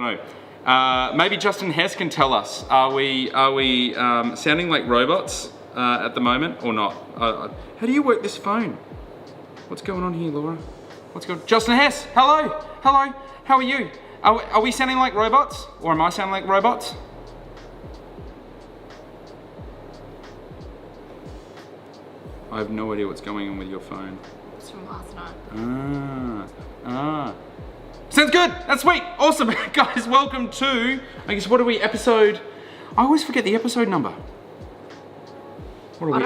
know. Maybe Justin Hess can tell us. Are we sounding like robots at the moment or not? How do you work this phone? What's going on here, Laura? What's going on? Justin Hess, hello. How are you? Are we sounding like robots? Or am I sounding like robots? I have no idea what's going on with your phone. It's from last night. Sounds good, that's sweet, awesome. Guys, welcome to, I guess, what are we, episode, I always forget the episode number. What are we,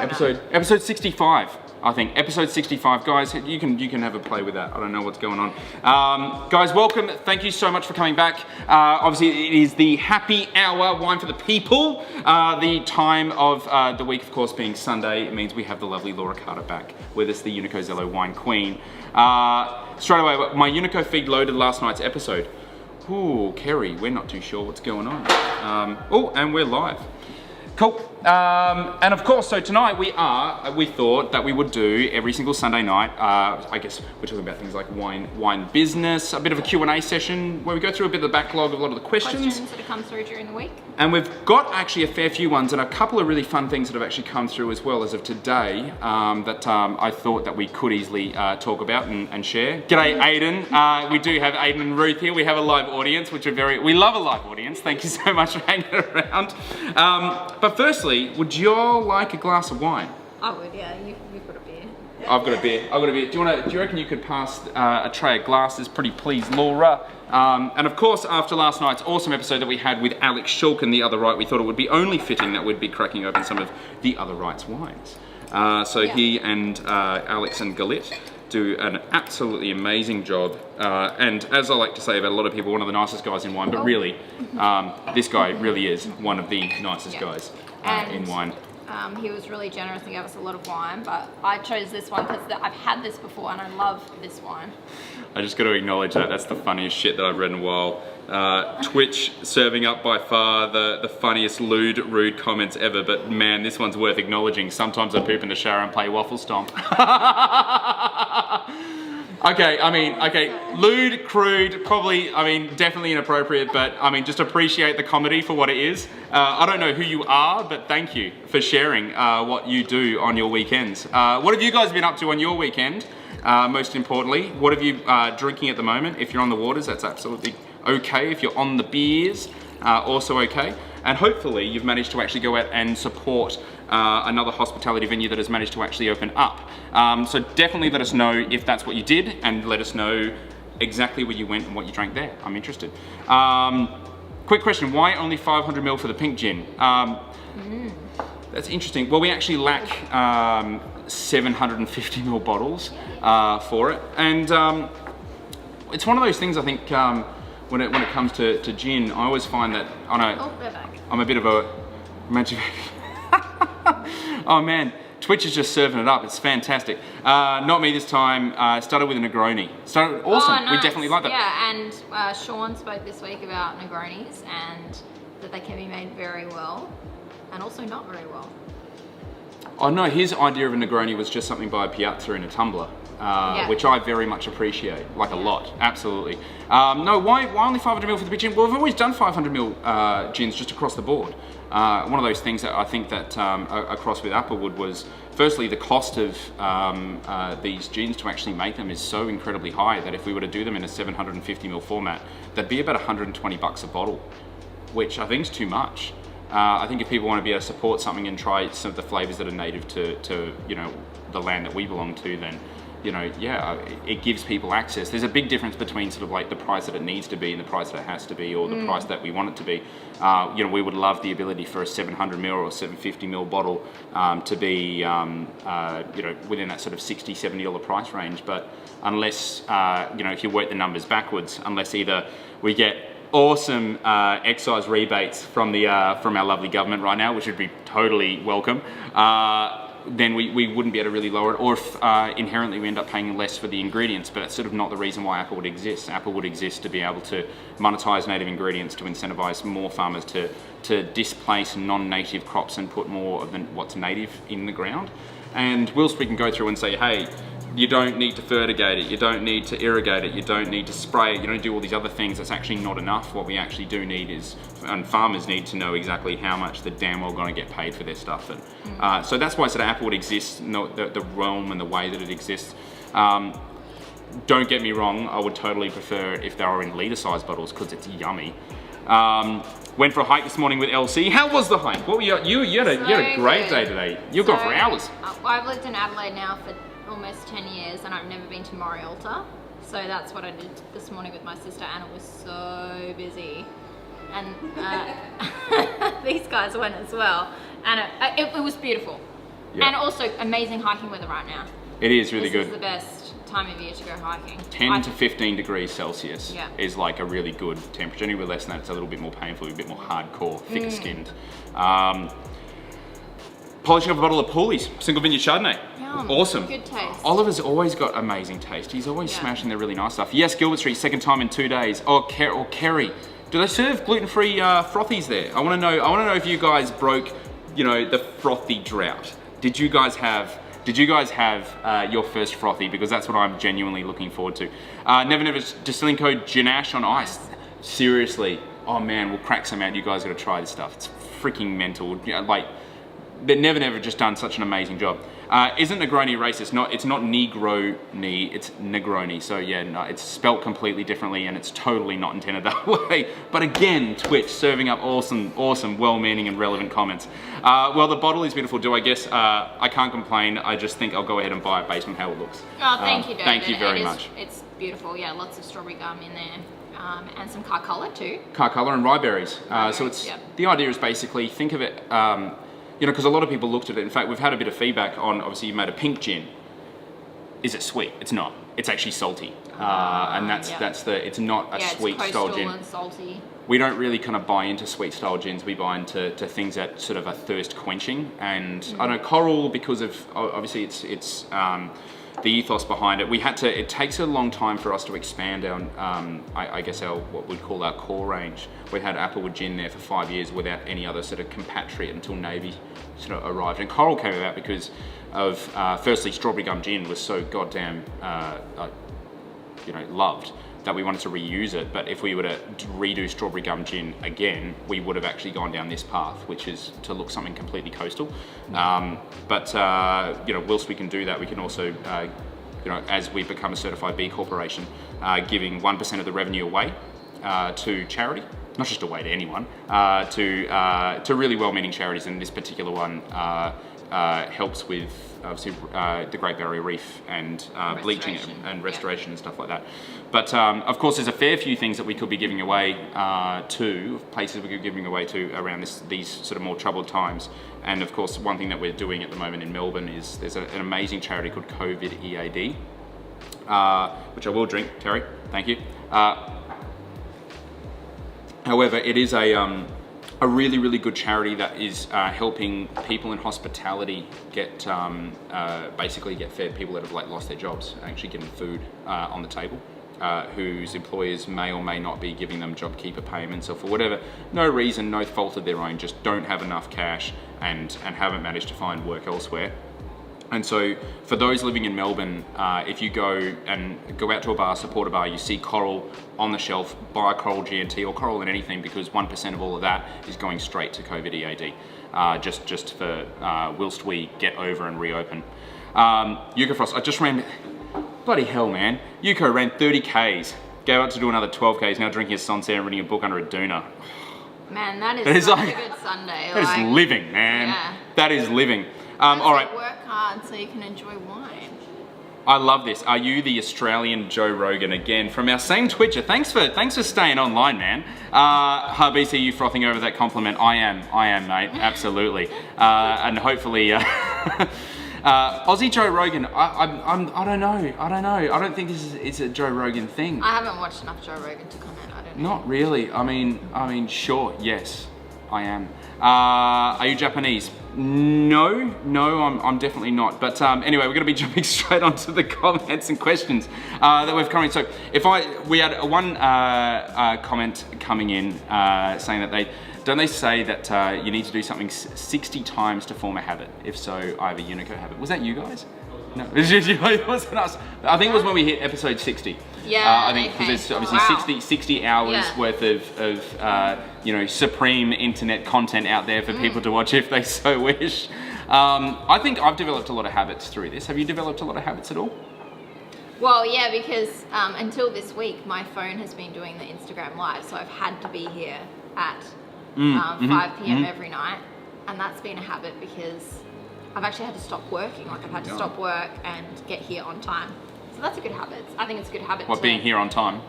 episode 65, I think, episode 65. Guys, you can have a play with that. I don't know what's going on. Guys, welcome, thank you so much for coming back. Obviously, it is the happy hour, wine for the people. The time of the week, of course, being Sunday. It means we have the lovely Laura Carter back with us, the Unico Zelo wine queen. Straight away, my Unico feed loaded last night's episode. Ooh, Kerry, we're not too sure what's going on. Oh, and we're live. Cool. And of course, so tonight we thought that we would do every single Sunday night, I guess we're talking about things like wine business, a bit of a Q&A session where we go through a bit of the backlog of a lot of the questions that have come through during the week. And we've got actually a fair few ones and a couple of really fun things that have actually come through as well as of today that I thought that we could easily talk about and share. G'day Aiden. We do have Aiden and Ruth here. We have a live audience, which we love a live audience. Thank you so much for hanging around. But firstly, would you all like a glass of wine? I would, yeah. You've got a beer. I've got a beer. Do you reckon you could pass a tray of glasses? Pretty please, Laura. And of course, after last night's awesome episode that we had with Alex Shulk and The Other Right, we thought it would be only fitting that we'd be cracking open some of The Other Right's wines. He and Alex and Galit do an absolutely amazing job. And as I like to say about a lot of people, one of the nicest guys in wine, but really, this guy really is one of the nicest guys in wine. He was really generous and gave us a lot of wine, but I chose this one because I've had this before and I love this wine. I just got to acknowledge that's the funniest shit that I've read in a while. Twitch serving up by far the funniest lewd, rude comments ever, but man, this one's worth acknowledging. Sometimes I poop in the shower and play Waffle Stomp. Okay, lewd, crude, probably, definitely inappropriate, but just appreciate the comedy for what it is. I don't know who you are, but thank you for sharing what you do on your weekends. What have you guys been up to on your weekend? Most importantly, what have you drinking at the moment? If you're on the waters, that's absolutely okay. If you're on the beers, also okay. And hopefully you've managed to actually go out and support another hospitality venue that has managed to actually open up. So definitely let us know if that's what you did and let us know exactly where you went and what you drank there. I'm interested. Quick question, why only 500ml for the pink gin? That's interesting. Well, we actually lack 750ml bottles for it. And it's one of those things I think when it comes to gin, I always find that, I'm a bit of a magic. Oh man, Twitch is just serving it up. It's fantastic. Not me this time. Started with a Negroni. Awesome. Oh, nice. We definitely like that. Yeah, and Sean spoke this week about Negronis and that they can be made very well and also not very well. Oh no, his idea of a Negroni was just something by a Piazza in a tumbler, which I very much appreciate, a lot, absolutely. No, why only 500ml for the big gin? Well, we've always done 500ml gins just across the board. One of those things that I think that across with Applewood was, firstly, the cost of these gins to actually make them is so incredibly high that if we were to do them in a 750ml format, that'd be about 120 bucks a bottle, which I think is too much. I think if people want to be able to support something and try some of the flavors that are native to the land that we belong to, then it gives people access. There's a big difference between sort of the price that it needs to be and the price that it has to be, or the price that we want it to be. We would love the ability for a 700ml or 750ml bottle to be within that sort of $60, $70 price range. But unless if you work the numbers backwards, unless either we get awesome excise rebates from our lovely government right now, which would be totally welcome, then we wouldn't be able to really lower it, or if inherently we end up paying less for the ingredients. But it's sort of not the reason why Applewood exists. Applewood exists to be able to monetize native ingredients, to incentivize more farmers to displace non-native crops and put more of what's native in the ground. And whilst we can go through and say, hey, You don't need to fertigate it, you don't need to irrigate it, you don't need to spray it, you don't do all these other things. That's actually not enough. What we actually do need is, and farmers need to know exactly how much they're damn well going to get paid for their stuff. And, so that's why sort of apple would exist, the realm and the way that it exists. Don't get me wrong, I would totally prefer it if they were in litre-sized bottles because it's yummy. Went for a hike this morning with LC. How was the hike? What were you had a great day today. You've gone for hours. I've lived in Adelaide now for almost 10 years and I've never been to Morialta. So that's what I did this morning with my sister and it was so busy. And these guys went as well. And it was beautiful. Yep. And also amazing hiking weather right now. It is really good. This is the best time of year to go hiking. 10 to 15 degrees Celsius is like a really good temperature. Anywhere less than that, it's a little bit more painful, a bit more hardcore, thicker skinned. Polishing up a bottle of Pooley's Single Vineyard Chardonnay. Yum. Awesome. Good taste. Oliver's always got amazing taste. He's always smashing the really nice stuff. Yes, Gilbert Street, second time in 2 days. Or Kerry. Do they serve gluten-free frothies there? I want to know if you guys broke, the frothy drought. Did you guys have your first frothy? Because that's what I'm genuinely looking forward to. Never Never Distilling Code Ginache on ice. Seriously, oh man, we'll crack some out. You guys got to try this stuff. It's freaking mental. Like, they've never just done such an amazing job. Isn't Negroni racist? It's not Negroni, it's Negroni. So yeah, no, it's spelt completely differently and it's totally not intended that way. But again, Twitch serving up awesome, well-meaning and relevant comments. Well, the bottle is beautiful. Do I guess? I can't complain. I just think I'll go ahead and buy it based on how it looks. Oh, thank you, David. Thank you very much. It's beautiful. Yeah, lots of strawberry gum in there. And some Carcola too. Carcola and rye berries. So it's the idea is basically think of it. Because a lot of people looked at it. In fact, we've had a bit of feedback on, obviously you made a pink gin. Is it sweet? It's not. It's actually salty. And it's not a sweet style gin. And salty. We don't really kind of buy into sweet style gins. We buy into things that sort of are thirst quenching. And I don't know, Coral, because of, obviously it's the ethos behind it. It takes a long time for us to expand our, I guess what we'd call our core range. We had Applewood Gin there for 5 years without any other sort of compatriot until Navy sort of arrived. And Coral came about because of, firstly, Strawberry Gum Gin was so goddamn, loved that we wanted to reuse it. But if we were to redo Strawberry Gum Gin again, we would have actually gone down this path, which is to look something completely coastal. Whilst we can do that, we can also, as we become a certified B Corporation, giving 1% of the revenue away to charity. Not just away to anyone, to really well-meaning charities, and this particular one helps with obviously the Great Barrier Reef and bleaching it and restoration and stuff like that. But of course, there's a fair few things that we could be giving away to, places we could be giving away to around these sort of more troubled times. And of course, one thing that we're doing at the moment in Melbourne is there's an amazing charity called COVID EAD, which I will drink, Terry, thank you. However, it is a really, really good charity that is helping people in hospitality basically get fed, people that have lost their jobs, actually getting food on the table, whose employers may or may not be giving them JobKeeper payments or for whatever, no reason, no fault of their own, just don't have enough cash and haven't managed to find work elsewhere. And so for those living in Melbourne, if you go out to a bar, support a bar, you see Coral on the shelf, buy Coral GNT or Coral in anything, because 1% of all of that is going straight to COVID EAD, just for whilst we get over and reopen. Yuka Frost, I just ran, bloody hell man, Yuko ran 30 Ks, gave up to do another 12 Ks, now drinking a Sancerre and reading a book under a doona. Man, that is such a good Sunday. That is living, man. Yeah. That is living. All right. Work hard so you can enjoy wine. I love this. Are you the Australian Joe Rogan again from our same Twitcher? Thanks for staying online, man. Harbisi, you frothing over that compliment. I am, mate. Absolutely. And hopefully, Aussie Joe Rogan. I don't know. I don't think it's a Joe Rogan thing. I haven't watched enough Joe Rogan to comment. I don't know. Not really. I mean, sure. Yes, I am. Are you Japanese? No, I'm definitely not. But anyway, we're going to be jumping straight onto the comments and questions that we've come in. So we had one comment coming in saying that they say that you need to do something 60 times to form a habit. If so, I have a Unico habit. Was that you guys? No, it wasn't us. I think it was when we hit episode 60. Yeah, I think because there's obviously wow. 60 hours worth of supreme internet content out there for people to watch if they so wish. I think I've developed a lot of habits through this. Have you developed a lot of habits at all? Well, yeah, because until this week, my phone has been doing the Instagram live, so I've had to be here at 5 p.m. every night, and that's been a habit because I've actually had to stop working. Like I've had to stop work and get here on time. So that's a good habit. I think it's a good habit. What, being here on time?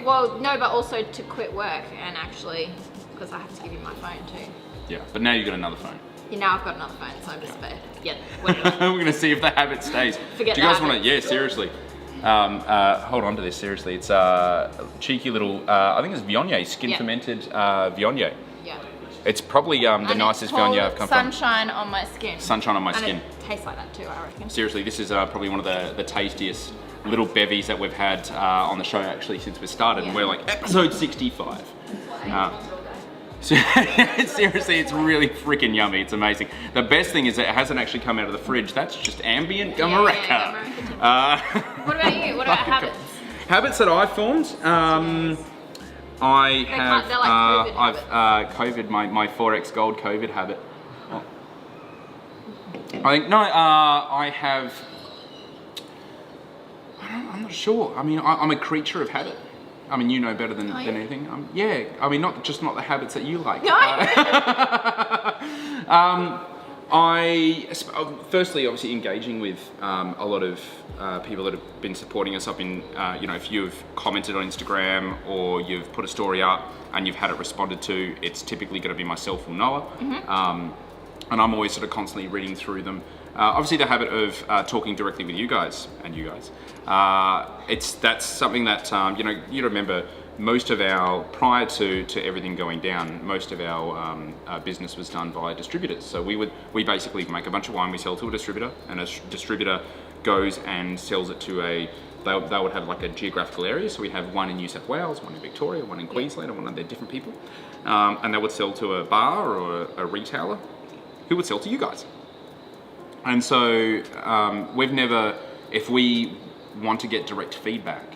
Well, no, but also to quit work and actually, because I have to give you my phone too. Yeah, but now you've got another phone. Yeah, now I've got another phone, so I'm just whatever. We're going to see if the habit stays. Forget Do you guys the want to? Yeah, seriously. Hold on to this, seriously. It's a cheeky little, I think it's Viognier, skin fermented Viognier. Yeah. It's probably the nicest Viognier I've come from. Sunshine on my skin. Sunshine on my skin. And it tastes like that too, I reckon. Seriously, this is probably one of the tastiest little bevies that we've had on the show actually since we started. And we're like episode 65. Seriously, it's really freaking yummy. It's amazing. The best thing is that it hasn't actually come out of the fridge. That's just ambient Gamareka. What about you? What about habits? Habits that I've formed? I have like COVID, my 4x gold COVID habit. I think, no, I have, I'm not sure. I mean, I'm a creature of habit. I mean, you know better than anything. Yeah, I mean, not the habits that you like. No. Firstly, obviously, engaging with a lot of people that have been supporting us. I've been, if you've commented on Instagram or you've put a story up and you've had it responded to, it's typically going to be myself or Noah. And I'm always sort of constantly reading through them. Obviously, the habit of talking directly with you guys and you guys. That's something that you remember. Most of our, prior to everything going down, most of our business was done via distributors. So we basically make a bunch of wine, we sell to a distributor, and a distributor goes and sells it to they would have like a geographical area. So we have one in New South Wales, one in Victoria, one in Queensland, and one of their different people. And they would sell to a bar or a retailer who would sell to you guys. And so we've never, if we want to get direct feedback,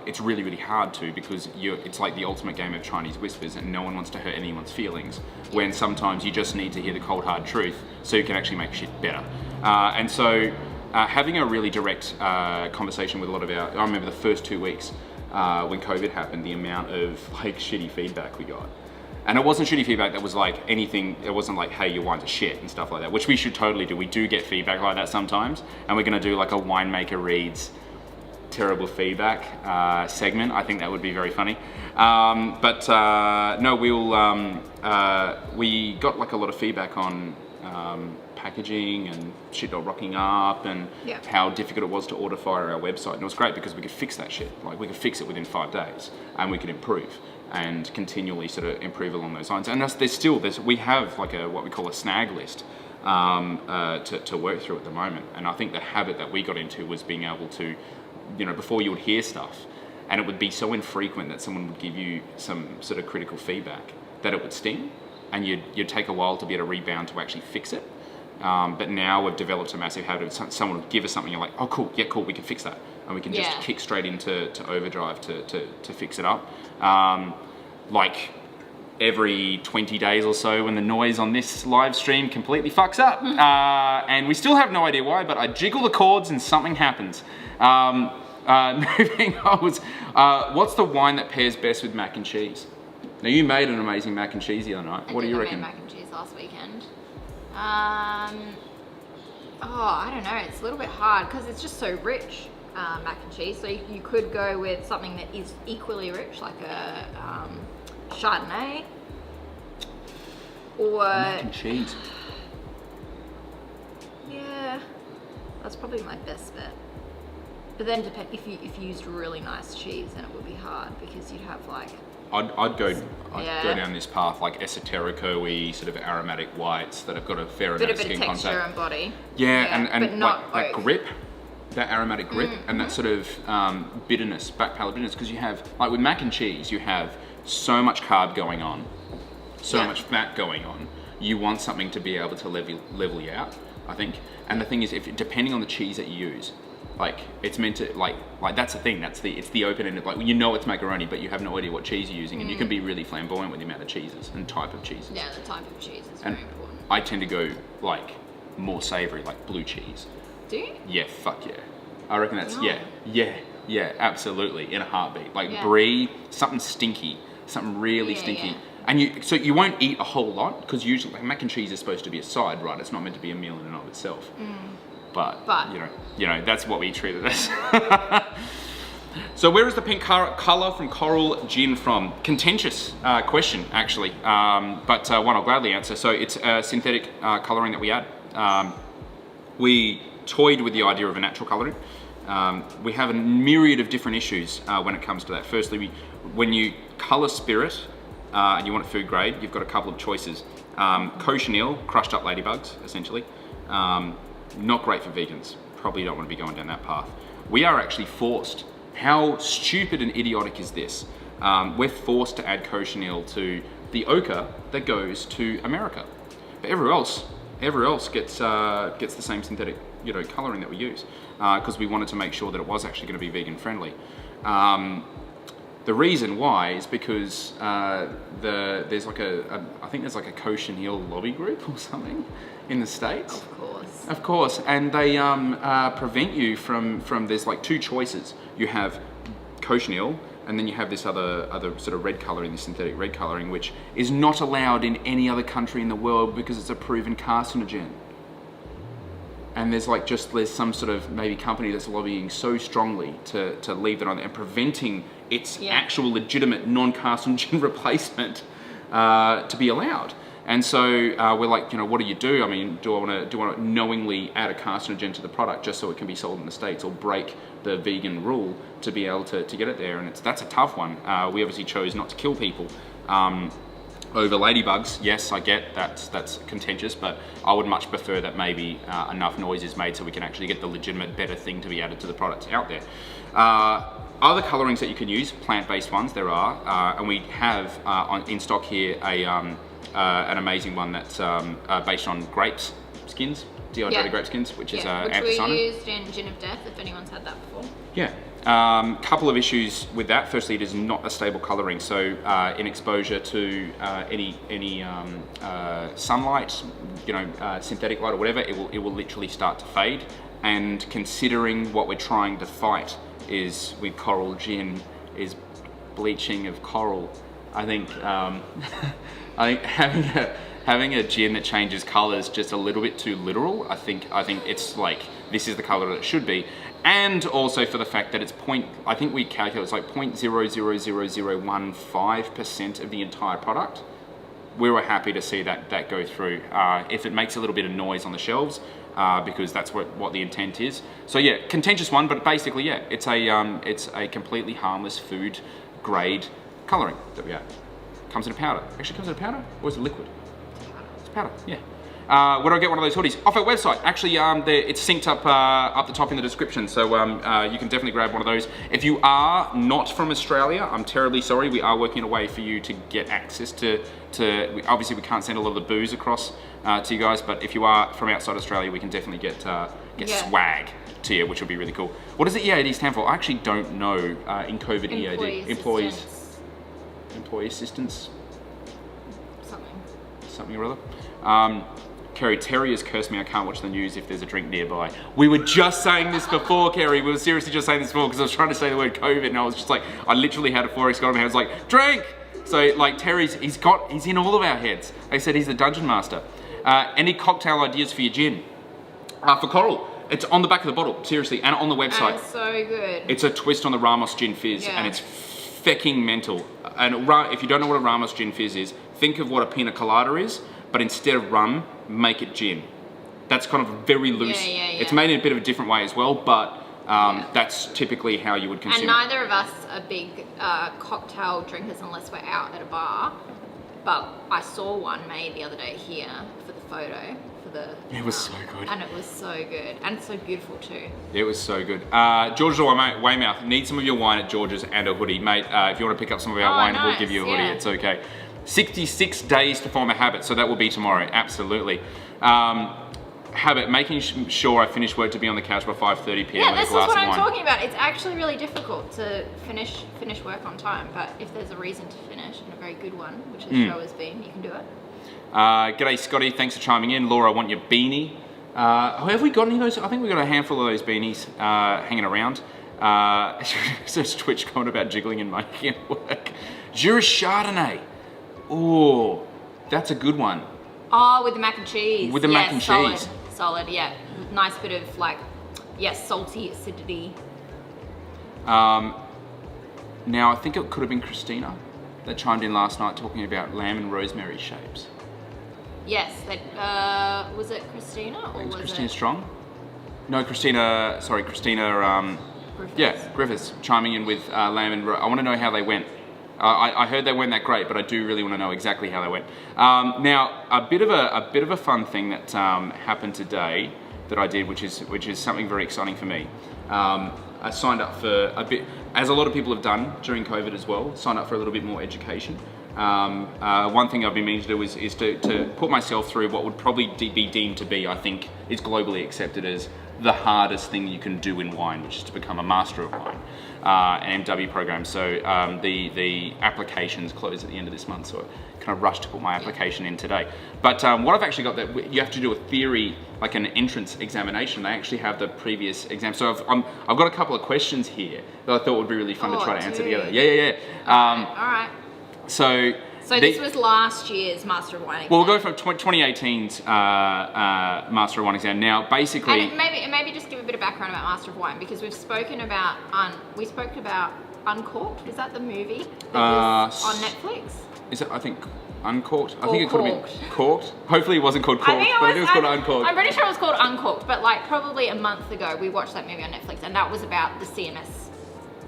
it's really, really hard to, because it's like the ultimate game of Chinese whispers and no one wants to hurt anyone's feelings, when sometimes you just need to hear the cold hard truth so you can actually make shit better. And so having a really direct conversation with a lot of I remember the first 2 weeks when COVID happened, the amount of like shitty feedback we got. And it wasn't shitty feedback that was like anything, it wasn't like, hey, your wine's a shit and stuff like that, which we should totally do. We do get feedback like that sometimes, and we're gonna do like a winemaker reads terrible feedback segment. I think that would be very funny. No, we got like a lot of feedback on packaging and shit not rocking up, and how difficult it was to order via our website. And it was great because we could fix that shit. Like we could fix it within 5 days, and we could improve and continually sort of improve along those lines. And we have like what we call a snag list to work through at the moment. And I think the habit that we got into was being able to, before you would hear stuff, and it would be so infrequent that someone would give you some sort of critical feedback that it would sting, and you'd take a while to be able to rebound to actually fix it. But now we've developed a massive habit of someone would give us something, you're like, oh cool, yeah cool, we can fix that. And we can just kick straight into overdrive to fix it up. Like every 20 days or so, when the noise on this live stream completely fucks up. And we still have no idea why, but I jiggle the cords and something happens. Moving on, what's the wine that pairs best with mac and cheese? Now you made an amazing mac and cheese the other night. What do you reckon? I made mac and cheese last weekend. I don't know, it's a little bit hard because it's just so rich, mac and cheese. So you could go with something that is equally rich, like a Chardonnay, or mac and cheese. Yeah, that's probably my best bet. But then if you used really nice cheese, then it would be hard because you'd have like. I'd go down this path, like esoterico-y, sort of aromatic whites that have got a fair amount of skin contact. Texture and body. Yeah, and but not like that grip, that aromatic grip, and that sort of bitterness, back palate bitterness, because you have, like with mac and cheese, you have so much carb going on, so much fat going on, you want something to be able to level you out, I think. And the thing is, depending on the cheese that you use, like it's meant to like that's the thing. It's the open ended. Like you know it's macaroni, but you have no idea what cheese you're using, and you can be really flamboyant with the amount of cheeses and type of cheeses. Yeah, the type of cheese is very important. I tend to go like more savoury, like blue cheese. Do you? Yeah, fuck yeah. I reckon that's yeah, absolutely, in a heartbeat. Like brie, something stinky, something really stinky. Yeah. And you won't eat a whole lot because usually like, mac and cheese is supposed to be a side, right? It's not meant to be a meal in and of itself. But you know, that's what we treat it as. So where is the pink colour from Coral Gin from? Contentious question, actually, but one I'll gladly answer. So it's a synthetic colouring that we add. We toyed with the idea of a natural colouring. We have a myriad of different issues when it comes to that. Firstly, when you colour spirit and you want it food grade, you've got a couple of choices. Cochineal, crushed up ladybugs, essentially. Not great for vegans. Probably don't want to be going down that path. We are actually forced. How stupid and idiotic is this? We're forced to add cochineal to the ochre that goes to America. But everywhere else gets the same synthetic, colouring that we use because we wanted to make sure that it was actually going to be vegan friendly. The reason why is because there's like I think there's like a cochineal lobby group or something in the States. Of course, and they prevent you from there's like two choices. You have cochineal, and then you have this other sort of red colouring, this synthetic red colouring, which is not allowed in any other country in the world because it's a proven carcinogen. And there's some sort of maybe company that's lobbying so strongly to leave that on there and preventing its actual legitimate non-carcinogen replacement to be allowed. And so we're like, what do you do? I mean, do I want to knowingly add a carcinogen to the product just so it can be sold in the States, or break the vegan rule to be able to get it there? And that's a tough one. We obviously chose not to kill people over ladybugs. Yes, I get that's contentious, but I would much prefer that maybe enough noise is made so we can actually get the legitimate better thing to be added to the products out there. Other colourings that you can use, plant-based ones, there are, and we have in stock here an amazing one that's based on grapes skins, dehydrated grape skins, which is anthocyanin. We used in Gin of Death, if anyone's had that before. Yeah. Couple of issues with that. Firstly, it is not a stable colouring, so in exposure to any sunlight, synthetic light or whatever, it will literally start to fade. And considering what we're trying to fight is with coral gin is bleaching of coral, I think I think having a gin that changes colours just a little bit too literal. I think it's like this is the colour that it should be. And also for the fact that it's I think we calculate it's like 0.000015% of the entire product. We were happy to see that go through. If it makes a little bit of noise on the shelves, because that's what the intent is. So yeah, contentious one, but basically yeah, it's a completely harmless food grade colouring that we have. Comes in a powder. Actually comes in a powder, or is it liquid? It's powder, yeah. Where do I get one of those hoodies? Off our website. Actually, it's synced up the top in the description, so you can definitely grab one of those. If you are not from Australia, I'm terribly sorry. We are working a way for you to get access to obviously we can't send a lot of the booze across to you guys, but if you are from outside Australia, we can definitely get swag to you, which would be really cool. What does the EAD stand for? I actually don't know in COVID EAD. Employee assistance. Something or other. Kerry, Terry has cursed me, I can't watch the news if there's a drink nearby. We were just saying this before, Kerry. We were seriously just saying this before because I was trying to say the word COVID and I was just like, I literally had a 4X got on and I was like, drink! So like Terry's, he's in all of our heads. They said he's the dungeon master. Any cocktail ideas for your gin? For Coral, it's on the back of the bottle, seriously, and on the website. That's so good. It's a twist on the Ramos Gin Fizz and it's fecking mental. And if you don't know what a Ramos Gin Fizz is, think of what a pina colada is, but instead of rum, make it gin. That's kind of very loose. It's made in a bit of a different way as well, but that's typically how you would consume it. And neither of us are big cocktail drinkers unless we're out at a bar. But I saw one made the other day here for the photo. It was so good. And it was so good. And it's so beautiful too. It was so good. George's or Weymouth, need some of your wine at George's and a hoodie. Mate, if you want to pick up some of our wine, we'll give you a hoodie. It's okay. 66 days to form a habit, so that will be tomorrow, absolutely. Habit, making sure I finish work to be on the couch by 5:30 p.m. Yeah, with this a glass is what of I'm wine. talking about. It's actually really difficult to finish work on time, but if there's a reason to finish, and a very good one, which the show has been, you can do it. G'day Scotty, thanks for chiming in. Laura, I want your beanie. Have we got any of those? I think we've got a handful of those beanies hanging around. Says Twitch comment about jiggling and making it work. Jura Chardonnay. Oh, that's a good one. Oh, with the mac and cheese. With the mac and cheese. Solid, yeah. Nice bit of salty acidity. Now, I think it could have been Christina that chimed in last night talking about lamb and rosemary shapes. Yes, was it Christina or was Christina it Strong? No, Christina. Griffiths? Yeah, Griffiths chiming in with lamb and. I want to know how they went. I heard they weren't that great, but I do really want to know exactly how they went. Now, a bit of a fun thing that happened today that I did, which is something very exciting for me. I signed up for a bit, as a lot of people have done during COVID as well. Signed up for a little bit more education. One thing I've been meaning to do is to put myself through what would probably be deemed to be, I think, is globally accepted as the hardest thing you can do in wine, which is to become a master of wine, an MW program. So the applications close at the end of this month, so I kind of rushed to put my application in today. But what I've actually got, that you have to do a theory, like an entrance examination. They actually have the previous exam. So I've got a couple of questions here that I thought would be really fun to try to answer together. Yeah. All right. So this was last year's Master of Wine exam. Well, we'll go from 2018's Master of Wine exam. Now, basically... And maybe just give a bit of background about Master of Wine, because we've spoken about... we spoke about Uncorked. Was that the movie that was on Netflix? Is it, I think, Uncorked? I think it could have been Corked. Hopefully it wasn't called Corked, but it was called Uncorked. I'm pretty sure it was called Uncorked, but probably a month ago we watched that movie on Netflix, and that was about the CMS.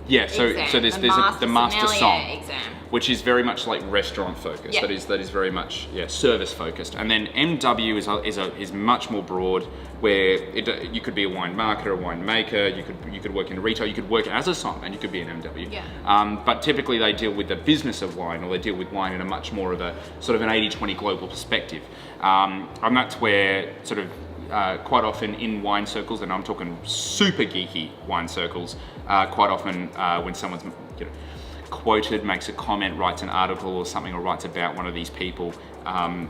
Yeah, so there's the Master Song exam, which is very much like restaurant focused. Yeah. That is very much service focused. And then MW is much more broad, where you could be a wine marketer, a wine maker. You could work in retail. You could work as a som, and you could be an MW. Yeah. But typically they deal with the business of wine, or they deal with wine in a much more of a sort of an 80-20 global perspective. And that's where sort of quite often in wine circles, and I'm talking super geeky wine circles, quite often when someone's quoted, makes a comment, writes an article or something, or writes about one of these people,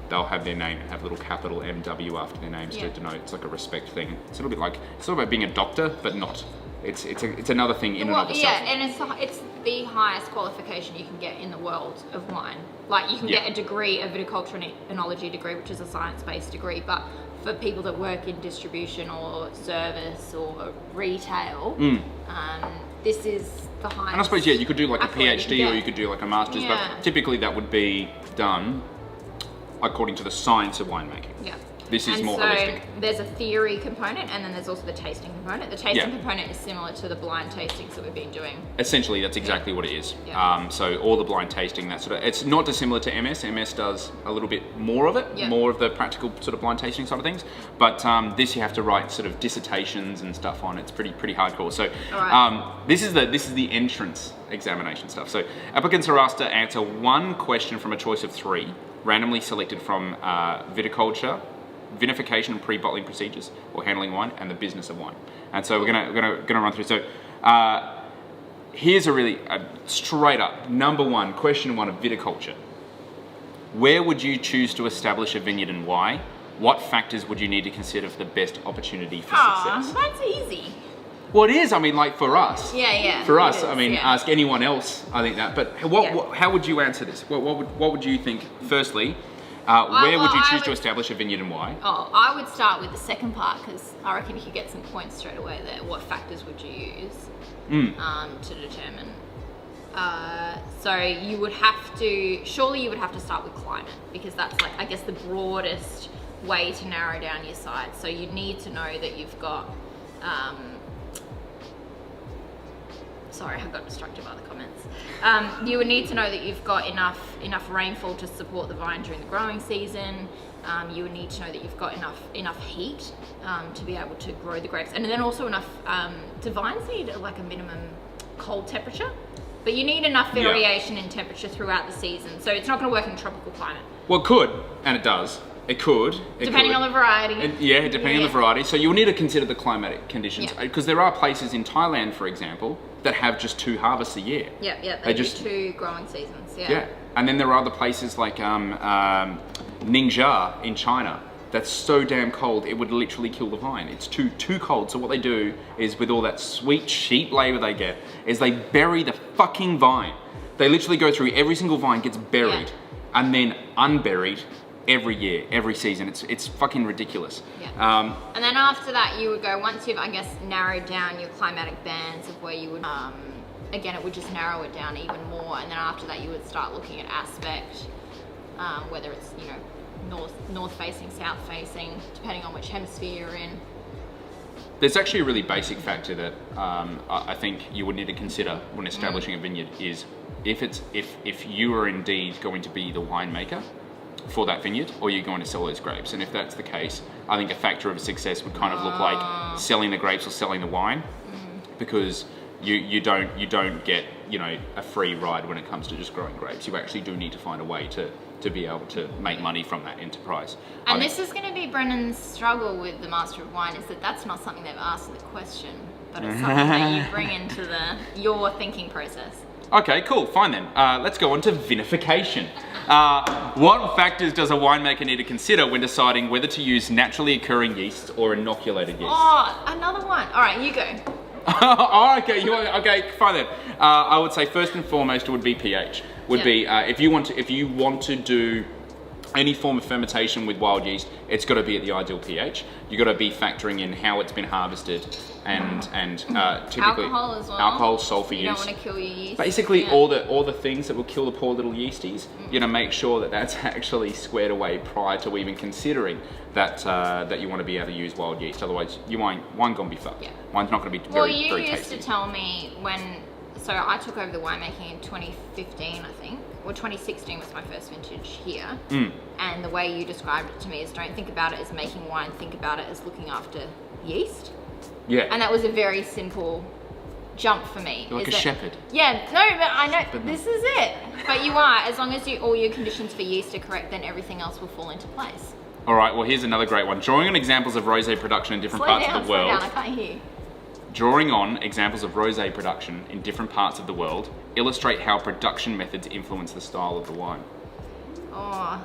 they'll have their name and have a little capital MW after their names to denote. It's like a respect thing. It's a little bit like, it's all about being a doctor, but not. It's another thing in and of itself. Yeah, and it's the highest qualification you can get in the world of wine. Like, you can get a degree, a viticulture and enology degree, which is a science-based degree, but for people that work in distribution or service or retail, this is the highest. And I suppose, you could do like a PhD or you could do like a master's, but typically that would be done according to the science of winemaking. Yeah. This is more holistic. There's a theory component, and then there's also the tasting component. The tasting component is similar to the blind tastings that we've been doing. Essentially, that's exactly what it is. Yeah. So all the blind tasting, that sort of, it's not dissimilar to MS. MS does a little bit more of it, more of the practical sort of blind tasting side of things. But this you have to write sort of dissertations and stuff on. It's pretty hardcore. So this is the entrance examination stuff. So applicants are asked to answer one question from a choice of 3, randomly selected from viticulture, vinification and pre-bottling procedures, or handling wine, and the business of wine. And so we're gonna run through. So here's a really straight up number 1 question 1 of viticulture. Where would you choose to establish a vineyard and why? What factors would you need to consider for the best opportunity for success? That's easy. Well, it is. I mean, like for us. Yeah. For us, I mean, ask anyone else. I think that. But how would you answer this? What would you think? Firstly. Where would you choose to establish a vineyard and why? I would start with the second part, because I reckon you could get some points straight away there. What factors would you use to determine? So you would have to start with climate, because that's like, I guess, the broadest way to narrow down your site. So you need to know that you've got sorry, I got distracted by the comments. You would need to know that you've got enough rainfall to support the vine during the growing season. You would need to know that you've got enough heat to be able to grow the grapes, and then also enough. Do vines need like a minimum cold temperature? But you need enough variation in temperature throughout the season, so it's not going to work in a tropical climate. Well, it could, and it does. It could. Depending on the variety. Depending on the variety. So you'll need to consider the climatic conditions. Because there are places in Thailand, for example, that have just 2 harvests a year. They do 2 growing seasons, Yeah, and then there are other places like Ningxia in China that's so damn cold it would literally kill the vine. It's too cold. So what they do is, with all that sweet sheep labor they get, is they bury the fucking vine. They literally go through every single vine gets buried and then unburied every year, every season. It's fucking ridiculous. And then after that you would go, once you've, I guess, narrowed down your climatic bands of where you would, again, it would just narrow it down even more, and then after that you would start looking at aspect, whether it's, you know, north facing, south facing, depending on which hemisphere you're in. There's actually a really basic factor that I think you would need to consider when establishing a vineyard is if you are indeed going to be the winemaker for that vineyard, or you're going to sell those grapes. And if that's the case, I think a factor of success would kind of look like selling the grapes or selling the wine, because you don't get, you know, a free ride when it comes to just growing grapes. You actually do need to find a way to be able to make money from that enterprise. And this is going to be Brennan's struggle with the Master of Wine, is that that's not something they've asked in the question, but it's something that you bring into your thinking process. Okay, cool, fine then. Let's go on to vinification. What factors does a winemaker need to consider when deciding whether to use naturally occurring yeasts or inoculated yeasts? Oh, another one. All right, you go. Okay, fine then. I would say first and foremost it would be pH. If you want to do any form of fermentation with wild yeast, it's got to be at the ideal pH. You've got to be factoring in how it's been harvested and typically alcohol as well. Alcohol, sulfur use. You don't want to kill your yeast. Basically, all the things that will kill the poor little yeasties. You're gonna make sure that that's actually squared away prior to even considering that you want to be able to use wild yeast. Otherwise, wine gonna be fucked. Wine's not gonna be very tasty. Well, you used to tell me so I took over the winemaking in 2015, I think, or 2016 was my first vintage here. And the way you described it to me is, don't think about it as making wine, think about it as looking after yeast. Yeah. And that was a very simple jump for me. You're like a shepherd. Yeah, no, but I know, this is it. But you are, as long as all your conditions for yeast are correct, then everything else will fall into place. All right, well, here's another great one. Drawing on examples of rosé production in different parts of the world. Slow down, I can't hear. Drawing on examples of rosé production in different parts of the world, illustrate how production methods influence the style of the wine. Oh,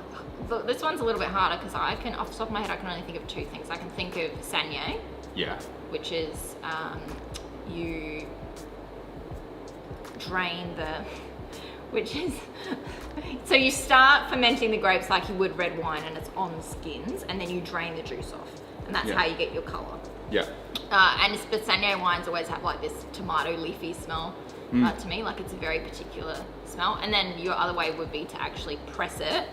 look, this one's a little bit harder because off the top of my head, I can only think of 2 things. I can think of Saignée. Yeah. Which is you drain so you start fermenting the grapes like you would red wine, and it's on the skins, and then you drain the juice off, and that's how you get your colour. Yeah. But Saignée wines always have like this tomato leafy smell to me, like it's a very particular smell. And then your other way would be to actually press it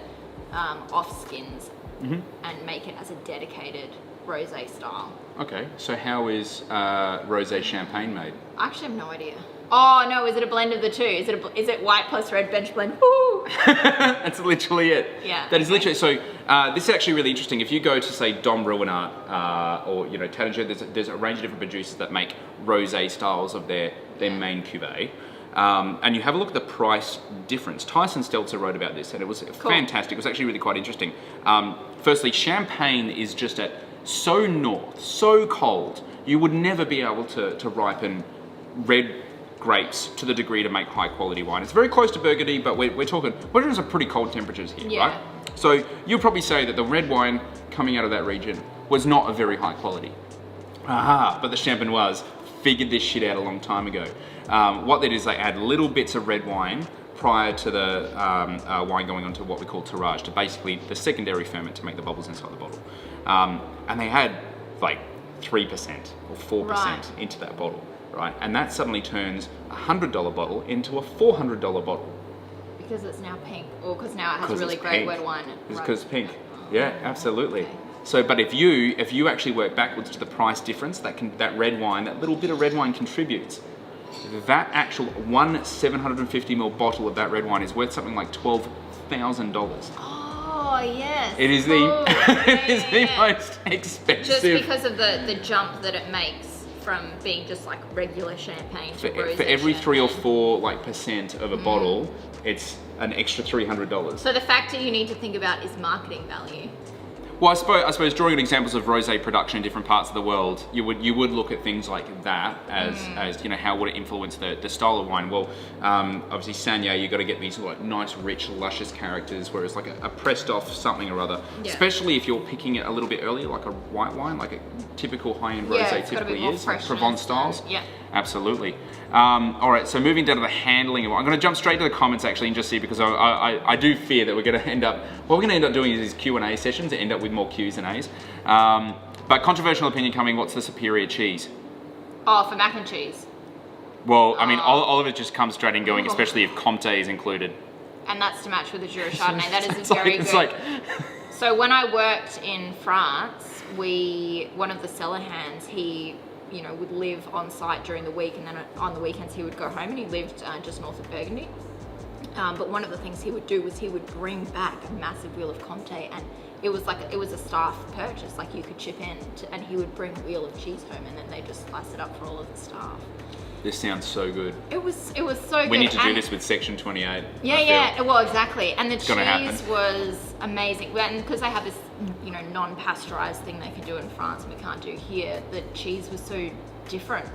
off skins and make it as a dedicated rosé style. Okay, so how is rosé champagne made? I actually have no idea. Oh no, is it a blend of the two? Is it white plus red bench blend? Woo! That's literally it. Yeah. That is literally, so this is actually really interesting. If you go to say Dom Ruinart or Taninger, there's a range of different producers that make rosé styles of their main cuvée. And you have a look at the price difference. Tyson Stelzer wrote about this, and it was fantastic. It was actually really quite interesting. Firstly, champagne is just at so north, so cold, you would never be able to ripen red grapes to the degree to make high quality wine. It's very close to Burgundy, but we're talking some pretty cold temperatures here, right? So you'll probably say that the red wine coming out of that region was not a very high quality. But the Champenoise figured this shit out a long time ago. What they did is they add little bits of red wine prior to the wine going on to what we call tirage, to basically the secondary ferment to make the bubbles inside the bottle. And they had like 3% or 4% into that bottle, right? And that suddenly turns a $100 bottle into a $400 bottle. Because it's now pink, or because now it has really great red wine. It's because it's pink. Yeah, absolutely. Okay. So, but if you actually work backwards to the price difference that red wine, that little bit of red wine contributes, that actual one 750ml bottle of that red wine is worth something like $12,000. Oh yes. It is the most expensive. Just because of the jump that it makes from being just like regular champagne to For rosé every 3 or champagne. 4 like percent of a bottle, it's an extra $300. So the factor you need to think about is marketing value. Well, I suppose drawing on examples of rosé production in different parts of the world, you would look at things like that as you know, how would it influence the style of wine? Well, obviously Sangnier, you got to get these like nice, rich, luscious characters, whereas like a pressed off something or other, especially if you're picking it a little bit earlier, like a white wine, like a typical high-end rosé typically is, like Provence styles. Yeah. Absolutely. All right, so moving down to the handling of it, I'm going to jump straight to the comments actually and just see, because I do fear that we're going to end up, what we're going to end up doing is these Q&A sessions that end up with more Q's and A's. But controversial opinion coming, what's the superior cheese? Oh, for mac and cheese. Well, I mean, all of it just comes straight in going, especially if Comte is included. And that's to match with the Jura Chardonnay. That is It's like, So when I worked in France, one of the cellar hands, he would live on site during the week, and then on the weekends he would go home, and he lived just north of Burgundy. But one of the things he would do was he would bring back a massive wheel of Comte, and it was a staff purchase, like you could chip in, and he would bring a wheel of cheese home, and then they just slice it up for all of the staff. this sounds so good. It was so good. We need to do this with Section 28. Yeah, well, exactly. And the cheese happen. was amazing. And because they have this, non-pasteurized thing they can do in France and we can't do here, the cheese was so different.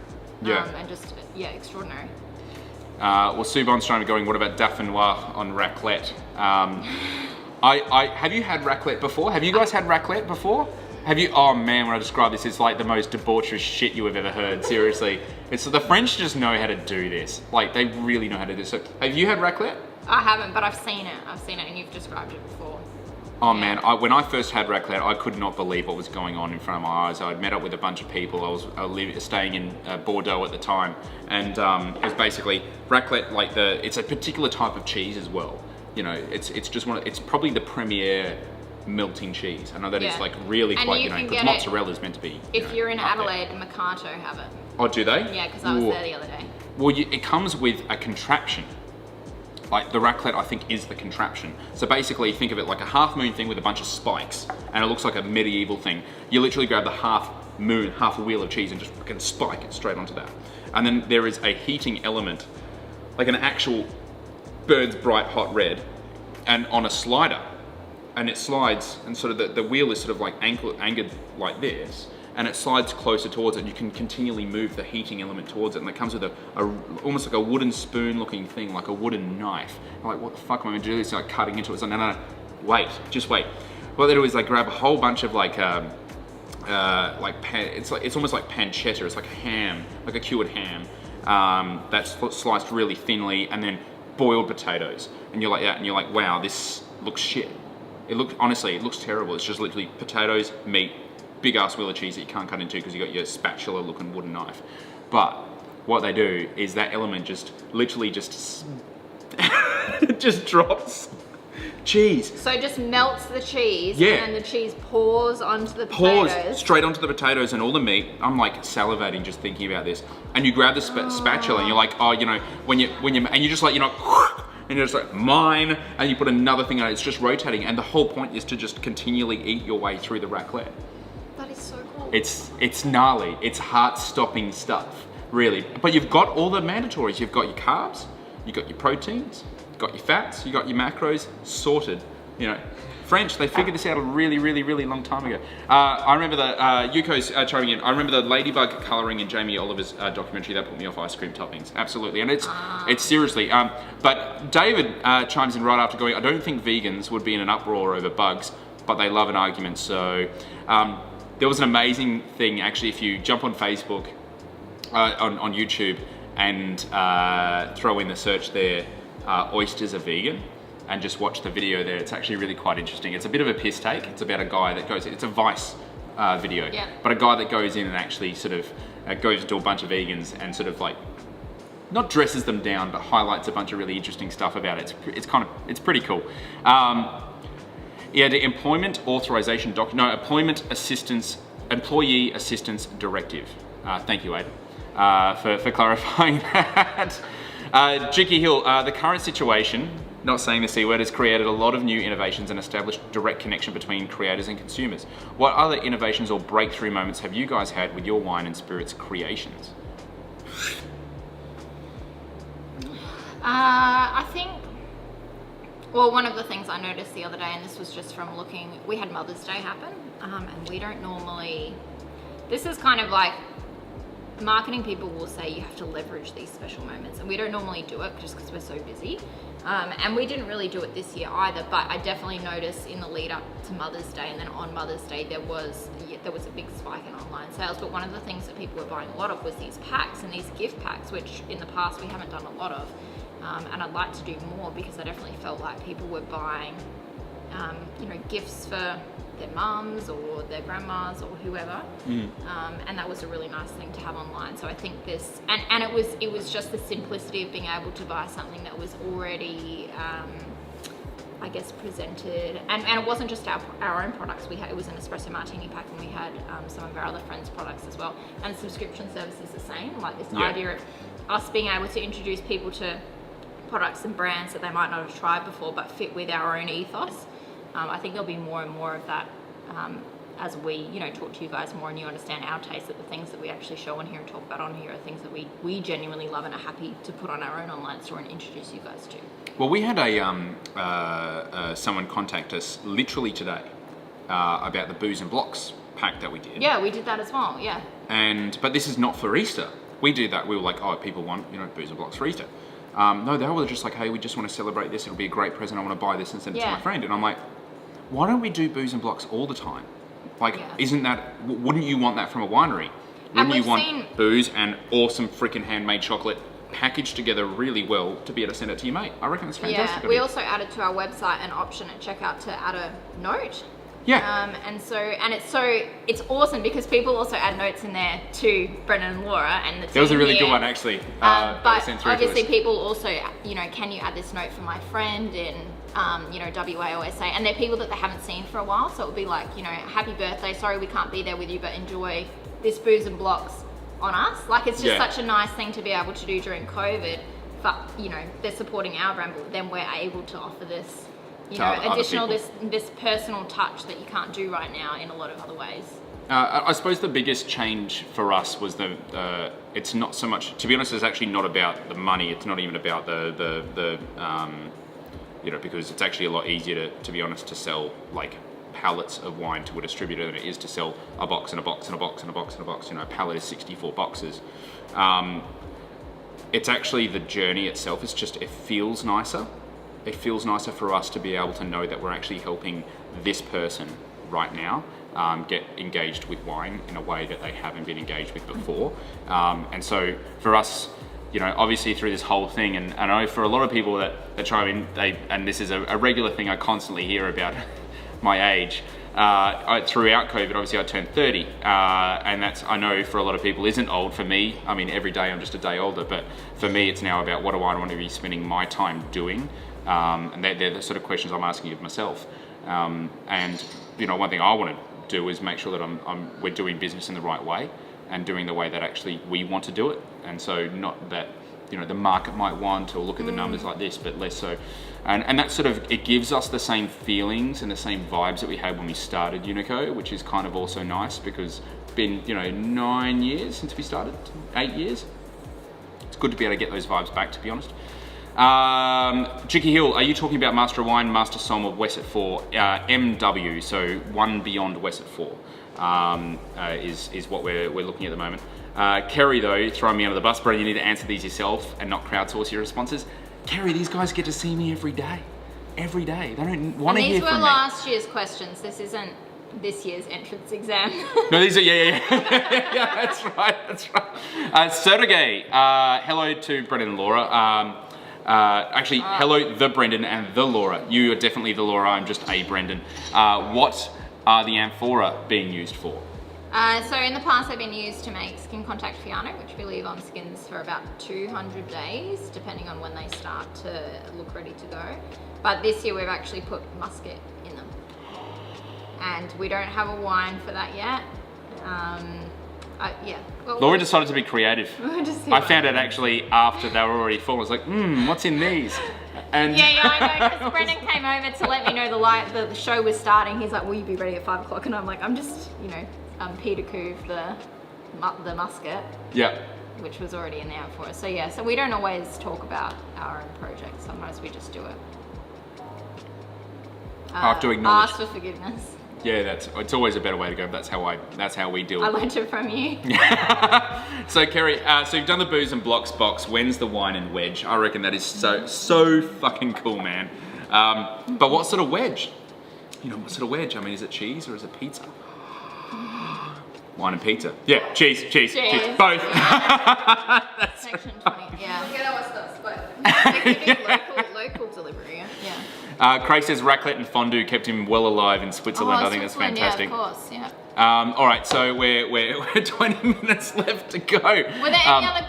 And just, extraordinary. Well, Sue Bonstrom going, what about Dauphinois on raclette? Have you had raclette before? Have you guys had raclette before? Have you? Oh man, when I describe this, it's like the most debaucherous shit you have ever heard. Seriously, the French just know how to do this. Like they really know how to do this. So, have you had raclette? I haven't, but I've seen it. And you've described it before. Oh man, when I first had raclette, I could not believe what was going on in front of my eyes. I'd met up with a bunch of people. I was staying in Bordeaux at the time, and it was basically raclette. It's a particular type of cheese as well. It's just it's probably the premier melting cheese. I know that it's like really and quite, because mozzarella is meant to be. If you're in Adelaide, Mercato have it. Oh, do they? Yeah, because I was there the other day. Well, it comes with a contraption. Like the raclette, I think, is the contraption. So basically, think of it like a half moon thing with a bunch of spikes, and it looks like a medieval thing. You literally grab the half a wheel of cheese, and just fucking spike it straight onto that. And then there is a heating element, like an actual burns bright hot red, and on a slider. And it slides, and sort of the wheel is sort of like anchored like this, and it slides closer towards it, and you can continually move the heating element towards it, and it comes with almost like a wooden spoon looking thing, like a wooden knife. I'm like, what the fuck am I going to do this? Like cutting into it. So no, wait, just wait. What they do is they grab a whole bunch of it's almost like pancetta. It's like a ham, like a cured ham, that's sliced really thinly, and then boiled potatoes. And you're like, wow, this looks shit. It looks terrible. It's just literally potatoes, meat, big ass wheel of cheese that you can't cut into because you got your spatula looking wooden knife. But what they do is that element just literally just drops cheese. So it just melts the cheese, and then the cheese pours onto the potatoes. Straight onto the potatoes and all the meat. I'm like salivating just thinking about this. And you grab the spatula and you're like, and you're just like, and you're just like, mine, and you put another thing on it, it's just rotating, and the whole point is to just continually eat your way through the raclette. That is so cool. It's gnarly, it's heart-stopping stuff, really. But you've got all the mandatories. You've got your carbs, you've got your proteins, you've got your fats, you've got your macros, sorted. French, they figured this out a really, really, really long time ago. I remember Yuko's chiming in. I remember the ladybug colouring in Jamie Oliver's documentary that put me off ice cream toppings. Absolutely, and it's seriously. But David chimes in right after going, I don't think vegans would be in an uproar over bugs, but they love an argument. So there was an amazing thing actually. If you jump on Facebook, on YouTube, and throw in the search there, oysters are vegan, and just watch the video there. It's actually really quite interesting. It's a bit of a piss take. It's about a guy that goes, it's a Vice video, but a guy that goes in and actually sort of goes to a bunch of vegans and sort of like, not dresses them down, but highlights a bunch of really interesting stuff about it. It's pretty cool. The employment authorization employee assistance directive. Thank you, Aidan, for clarifying that. Jicky Hill, the current situation not saying the C word, has created a lot of new innovations and established direct connection between creators and consumers. What other innovations or breakthrough moments have you guys had with your wine and spirits creations? I think, well, one of the things I noticed the other day, and this was just from looking, we had Mother's Day happen, and we don't normally, this is kind of like, marketing people will say you have to leverage these special moments, and we don't normally do it just because we're so busy. And we didn't really do it this year either, but I definitely noticed in the lead up to Mother's Day and then on Mother's Day there was a big spike in online sales. But one of the things that people were buying a lot of was these packs and these gift packs, which in the past we haven't done a lot of. And I'd like to do more because I definitely felt like people were buying gifts for their mums or their grandmas or whoever, and that was a really nice thing to have online. So I think this, and it was just the simplicity of being able to buy something that was already, I guess, presented, and it wasn't just our own products. It was an espresso martini pack, and we had some of our other friends' products as well. And the subscription service is the same, like this idea of us being able to introduce people to products and brands that they might not have tried before, but fit with our own ethos. I think there'll be more and more of that as we, talk to you guys more and you understand our taste, that the things that we actually show on here and talk about on here are things that we genuinely love and are happy to put on our own online store and introduce you guys to. Well, we had someone contact us literally today about the Booze and Blocks pack that we did. Yeah, we did that as well, yeah. But this is not for Easter. We did that. We were like, oh, people want, Booze and Blocks for Easter. No, they were just like, hey, we just want to celebrate this. It'll be a great present. I want to buy this and send it to my friend. And I'm like, why don't we do Booze and Blocks all the time? Like, wouldn't you want that from a winery? Wouldn't you want booze and awesome freaking handmade chocolate packaged together really well to be able to send it to your mate? I reckon it's fantastic. Yeah, we also added to our website an option at checkout to add a note. Yeah. It's awesome because people also add notes in there to Brendan and Laura and the team. That was a really good one, actually. But obviously people also, can you add this note for my friend in, WA or SA? And they're people that they haven't seen for a while. So it would be like, happy birthday. Sorry we can't be there with you, but enjoy this Booze and Blocks on us. Like, it's just such a nice thing to be able to do during COVID. But, they're supporting our brand, but then we're able to offer this, additional, this personal touch that you can't do right now in a lot of other ways. I suppose the biggest change for us was it's not so much, to be honest, it's actually not about the money. It's not even about because it's actually a lot easier to be honest, to sell like pallets of wine to a distributor than it is to sell a box and a box and a box and a box and a box. A pallet is 64 boxes. It's actually the journey itself. It feels nicer. It feels nicer for us to be able to know that we're actually helping this person right now get engaged with wine in a way that they haven't been engaged with before. And so for us, obviously through this whole thing, and I know for a lot of people that try and this is a regular thing I constantly hear about my age, throughout COVID, obviously I turned 30, and that's, I know for a lot of people isn't old. For me, I mean, every day I'm just a day older, but for me it's now about what do I want to be spending my time doing, and they're the sort of questions I'm asking of myself. And one thing I want to do is make sure that we're doing business in the right way and doing the way that actually we want to do it, and so not that the market might want or look at the numbers like this, but less so. And that sort of, it gives us the same feelings and the same vibes that we had when we started Unico, which is kind of also nice because it's been 9 years since we started, 8 years. It's good to be able to get those vibes back, to be honest. Jicky Hill, are you talking about Master of Wine, Master Som of Wesset 4? MW, so one beyond Wesset 4 is what we're looking at the moment. Kerry, though, throwing me under the bus, Brendan, you need to answer these yourself and not crowdsource your responses. Kerry, these guys get to see me every day. Every day. They don't want to hear from me. These were last year's questions. This isn't this year's entrance exam. No, these are, yeah, that's right. Sergey, hello to Brendan and Laura. Hello, the Brendan and the Laura. You are definitely the Laura, I'm just a Brendan. What are the amphora being used for? So in the past they've been used to make skin contact Fiano, which we leave on skins for about 200 days, depending on when they start to look ready to go. But this year we've actually put muscat in them. And we don't have a wine for that yet. Yeah. Well, Laura decided to be creative. just I found out actually after they were already full. I was like, what's in these? And yeah, I know, because Brendan came over to let me know the show was starting. He's like, will you be ready at 5 o'clock? And I'm like, I'm just, Peter Couve, the musket. Yeah. Which was already in there for us. So yeah, so we don't always talk about our own projects. Sometimes we just do it. I have to acknowledge. Ask for forgiveness. Yeah, it's always a better way to go. But that's how we do it. I learned it from you. So Kerry, so you've done the booze and blocks box. When's the wine and wedge? I reckon that is so fucking cool, man. But what sort of wedge? What sort of wedge? I mean, is it cheese or is it pizza? Wine and pizza. Yeah, cheese. Both. Section 20. Yeah. Get our stuff, but it could be local delivery. Yeah. Craig says raclette and fondue kept him well alive in Switzerland. I think that's fantastic. Yeah, of course. Yeah. All right, so we're 20 minutes left to go. Were there any other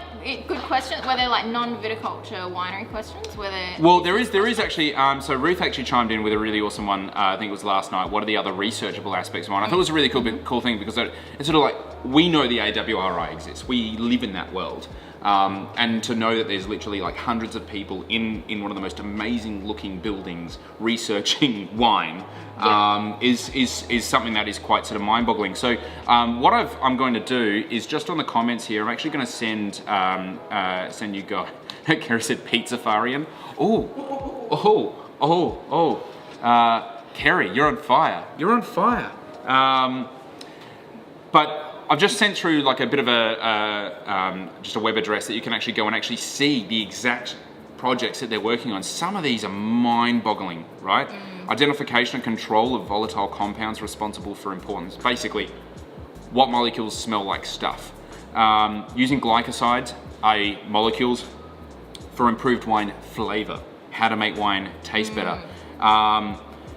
good questions? Were there like non-viticulture winery questions? Well, there is actually. So Ruth actually chimed in with a really awesome one. I think it was last night. What are the other researchable aspects of wine? I thought it was a really cool thing because it's sort of like we know the AWRI exists. We live in that world. And to know that there's literally like hundreds of people in one of the most amazing looking buildings researching wine is something that is quite sort of mind-boggling. So what I'm going to do is just on the comments here, I'm actually going to send you guys. Kerry said pizzafarian. Kerry, you're on fire. You're on fire. But I've just sent through like a bit of just a web address that you can actually go and actually see the exact projects that they're working on. Some of these are mind-boggling, right? Identification and control of volatile compounds responsible for importance. Basically, what molecules smell like stuff. Using glycosides, i.e. molecules, for improved wine flavor. How to make wine taste better.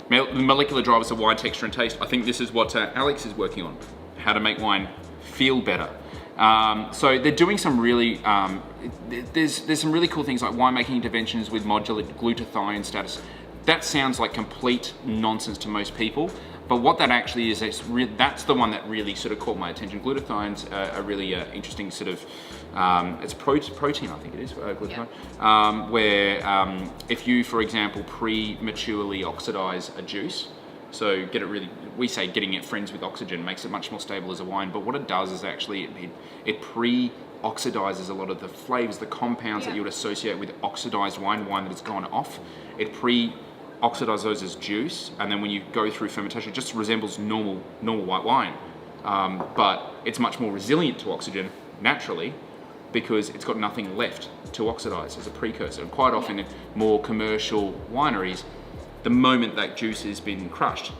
Molecular drivers of wine texture and taste. I think this is what Alex is working on. How to make wine feel better. So they're doing some really, there's some really cool things like winemaking interventions with modular glutathione status. That sounds like complete nonsense to most people, but what that actually is, that's the one that really sort of caught my attention. Glutathione's a really interesting sort of, it's protein, I think it is, glutathione, where if you, for example, prematurely oxidize a juice, so we say getting it friends with oxygen makes it much more stable as a wine, but what it does is actually it pre-oxidizes a lot of the flavors, the compounds that you would associate with oxidized wine that has gone off. It pre-oxidizes those as juice, and then when you go through fermentation, it just resembles normal white wine. But it's much more resilient to oxygen naturally because it's got nothing left to oxidize as a precursor. And quite often in more commercial wineries, the moment that juice has been pressed,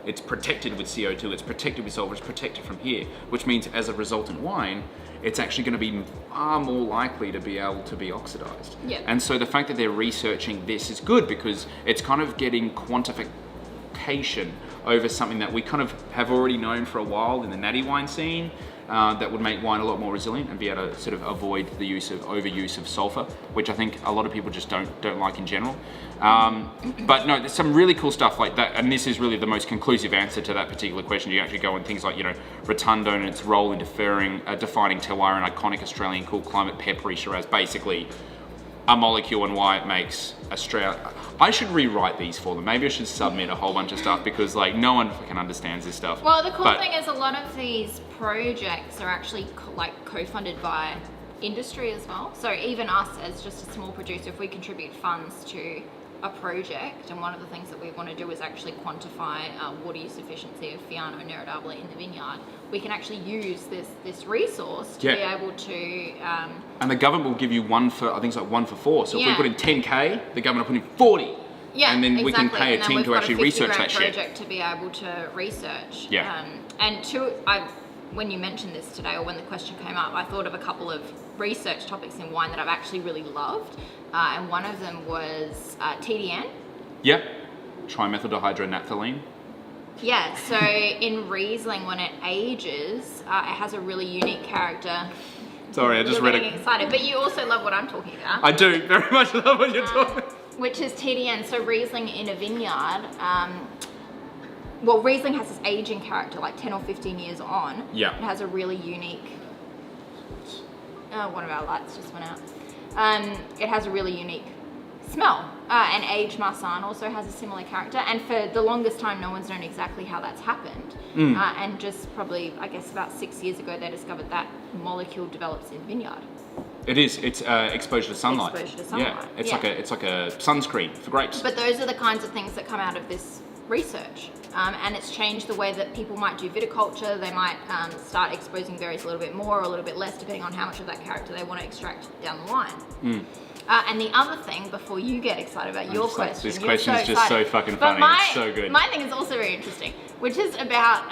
it's protected with CO2, it's protected with sulfur, it's protected from here, which means as a resultant wine, it's actually going to be far more likely to be able to be oxidized. Yeah. And so the fact that they're researching this is good because it's kind of getting quantification over something that we kind of have already known for a while in the natty wine scene. That would make wine a lot more resilient and be able to sort of avoid the overuse of sulfur, which I think a lot of people just don't like in general. But no, there's some really cool stuff like that, and this is really the most conclusive answer to that particular question. You actually go on things like, Rotundo and its role in defining terroir and iconic Australian cool climate peppery Shiraz, basically a molecule and why it makes Australia. I should rewrite these for them. Maybe I should submit a whole bunch of stuff because no one fucking understands this stuff. Well, the cool thing is a lot of these projects are actually co-funded by industry as well. So even us as just a small producer, if we contribute funds to a project, and one of the things that we want to do is actually quantify water use efficiency of Fiano Neridabile in the vineyard, we can actually use this resource to be able to... and the government will give you one for 4. So if we put in 10K, the government will put in 40. Yeah, and then we can pay a team to actually research that shit. Project to be able to research. Yeah. When you mentioned this today, or when the question came up, I thought of a couple of research topics in wine that I've actually really loved, and one of them was TDN. Yep. Trimethylhydronaphthalene. Yeah. So in Riesling, when it ages, it has a really unique character. Sorry, I just read it. Getting excited, but you also love what I'm talking about. I do very much love what you're talking about. Which is TDN. So Riesling in a vineyard. well, Riesling has this aging character, like 10 or 15 years on. Yeah. It has a really unique, one of our lights just went out. It has a really unique smell. And aged Marsanne also has a similar character. And for the longest time, no one's known exactly how that's happened. And just probably, I guess about 6 years ago, they discovered that molecule develops in vineyard. It is. It's exposure to sunlight. Exposure to sunlight. Yeah. It's like a sunscreen for grapes. But those are the kinds of things that come out of this research. And it's changed the way that people might do viticulture. They might start exposing berries a little bit more or a little bit less, depending on how much of that character they want to extract down the line. And the other thing, before you get excited about your question, this question is just so fucking funny. It's so good. My thing is also very interesting, which is about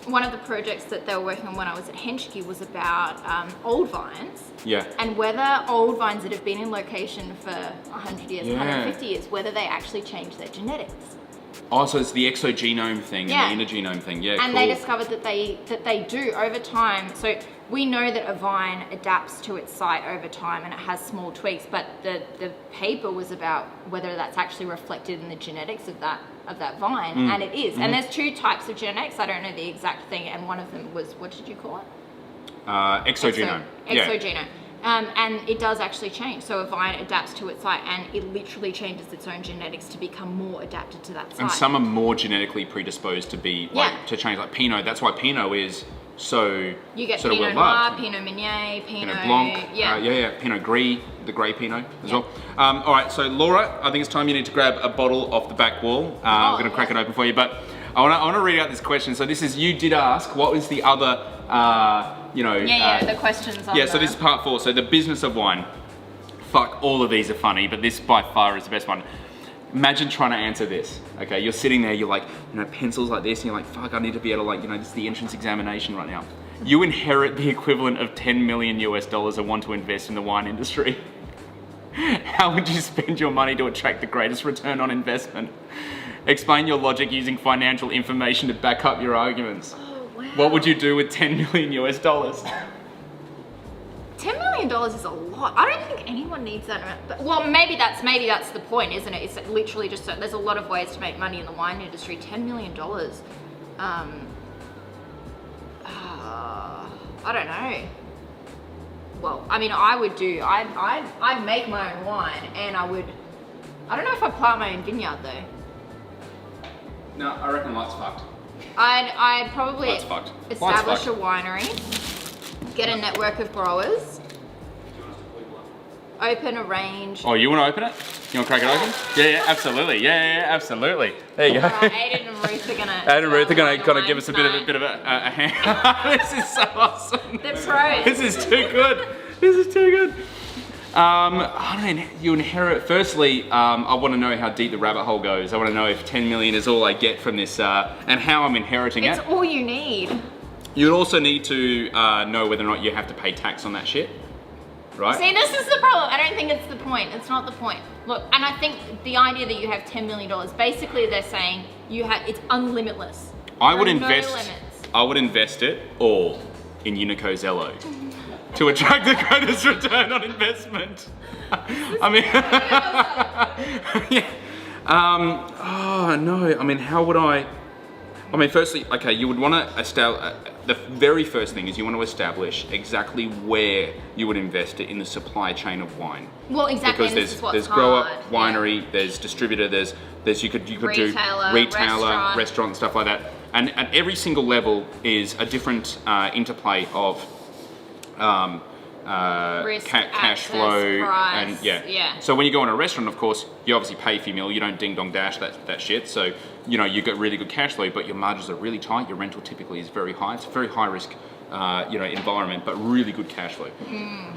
one of the projects that they were working on when I was at Henschke was about old vines. Yeah. And whether old vines that have been in location for 100 years, 150 years, whether they actually change their genetics. Oh, so it's the exogenome thing and the intergenome thing. Yeah, and they discovered that they do over time. So we know that a vine adapts to its site over time and it has small tweaks, but the paper was about whether that's actually reflected in the genetics of that vine, and it is. And there's two types of genetics. I don't know the exact thing, and one of them was, what did you call it? Exogenome. Exogenome. And it does actually change. So a vine adapts to its site and it literally changes its own genetics to become more adapted to that site. And some are more genetically predisposed to be to change, like Pinot. That's why Pinot is so you get sort Pinot of Noir, Pinot Meunier, Pinot Blanc, Pinot Gris, the grey Pinot as well. All right, so Laura, I think it's time you need to grab a bottle off the back wall. I'm going to crack it open for you, but I want to read out this question. So this is, you did ask, what was the other, the questions on so this is part 4. So the business of wine. Fuck, all of these are funny, but this by far is the best one. Imagine trying to answer this, okay? You're sitting there, you're like, pencils like this, and you're like, fuck, I need to be able to this is the entrance examination right now. You inherit the equivalent of $10 million and want to invest in the wine industry. How would you spend your money to attract the greatest return on investment? Explain your logic using financial information to back up your arguments. Oh, wow. What would you do with $10 million? $10 million is a lot. I don't think anyone needs that amount. But, well, maybe that's the point, isn't it? It's literally just there's a lot of ways to make money in the wine industry. $10 million. I don't know. Well, I mean, I'd make my own wine, and I don't know if I'd plant my own vineyard though. No, I reckon light's fucked. I'd probably establish a winery, get a network of growers, open a range. Oh, you want to open it? You want to crack it open? Yeah, absolutely. Yeah, absolutely. There you go. Aiden and Ruth are gonna give us a bit of a hand. This is so awesome. They're pros. This is too good. I mean, you inherit. Firstly, I want to know how deep the rabbit hole goes. I want to know if 10 million is all I get from this, and how I'm inheriting it. It's all you need. You'd also need to know whether or not you have to pay tax on that shit, right? See, this is the problem. I don't think it's the point. It's not the point. Look, and I think the idea that you have $10 million, basically they're saying it's unlimitless. I would invest it all in Unico Zelo to attract the greatest return on investment. I mean, I mean, how would I mean, firstly, okay, you would want to establish, the very first thing is you want to establish exactly where you would invest it in the supply chain of wine. Well, exactly. Because there's grower, winery, there's distributor, there's you could do retailer, restaurant, stuff like that. And at every single level is a different interplay of risk, cash flow, price, and So when you go in a restaurant, of course, you obviously pay for your meal. You don't ding dong dash that shit. So you get really good cash flow, but your margins are really tight. Your rental typically is very high. It's a very high risk, environment, but really good cash flow.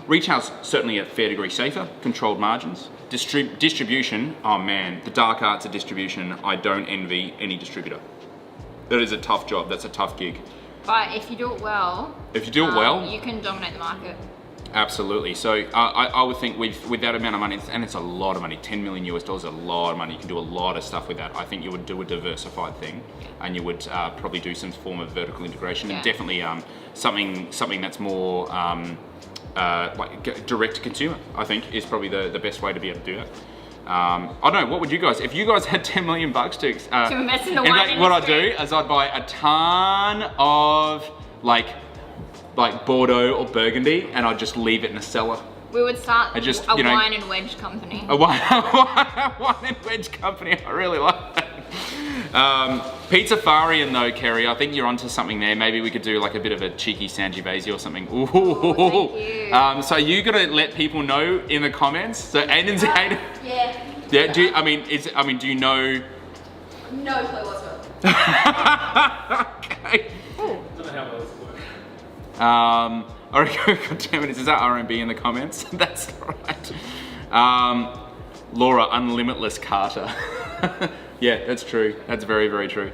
Retail's certainly a fair degree safer, controlled margins. Distribution, oh man, the dark arts of distribution. I don't envy any distributor. That is a tough job. That's a tough gig. But if you do it well, you can dominate the market. Absolutely. So I would think with that amount of money, and it's a lot of money, $10 million is a lot of money. You can do a lot of stuff with that. I think you would do a diversified thing, and you would probably do some form of vertical integration, and definitely something that's more like direct to consumer. I think is probably the best way to be able to do that. I don't know, what would you guys, if you guys had 10 million bucks to invest in the in wine fact, what I'd do industry. is I'd buy a ton of like Bordeaux or Burgundy, and I'd just leave it in a cellar. We would start I just, a you know, wine and wedge company. A wine and wedge company. I really like that. Pizzafarian though, Kerry, I think you're onto something there. Maybe we could do like a bit of a cheeky Sangiovese or something. Ooh. Oh, thank you. So you gotta let people know in the comments. So Aiden's Yeah. yeah. Do you know? No clue whatsoever. Okay. Ooh. Don't know how well this works. All right, God damn it, is that R&B in the comments? That's right. Laura, unlimitless Carter. Yeah, that's true. That's very, very true.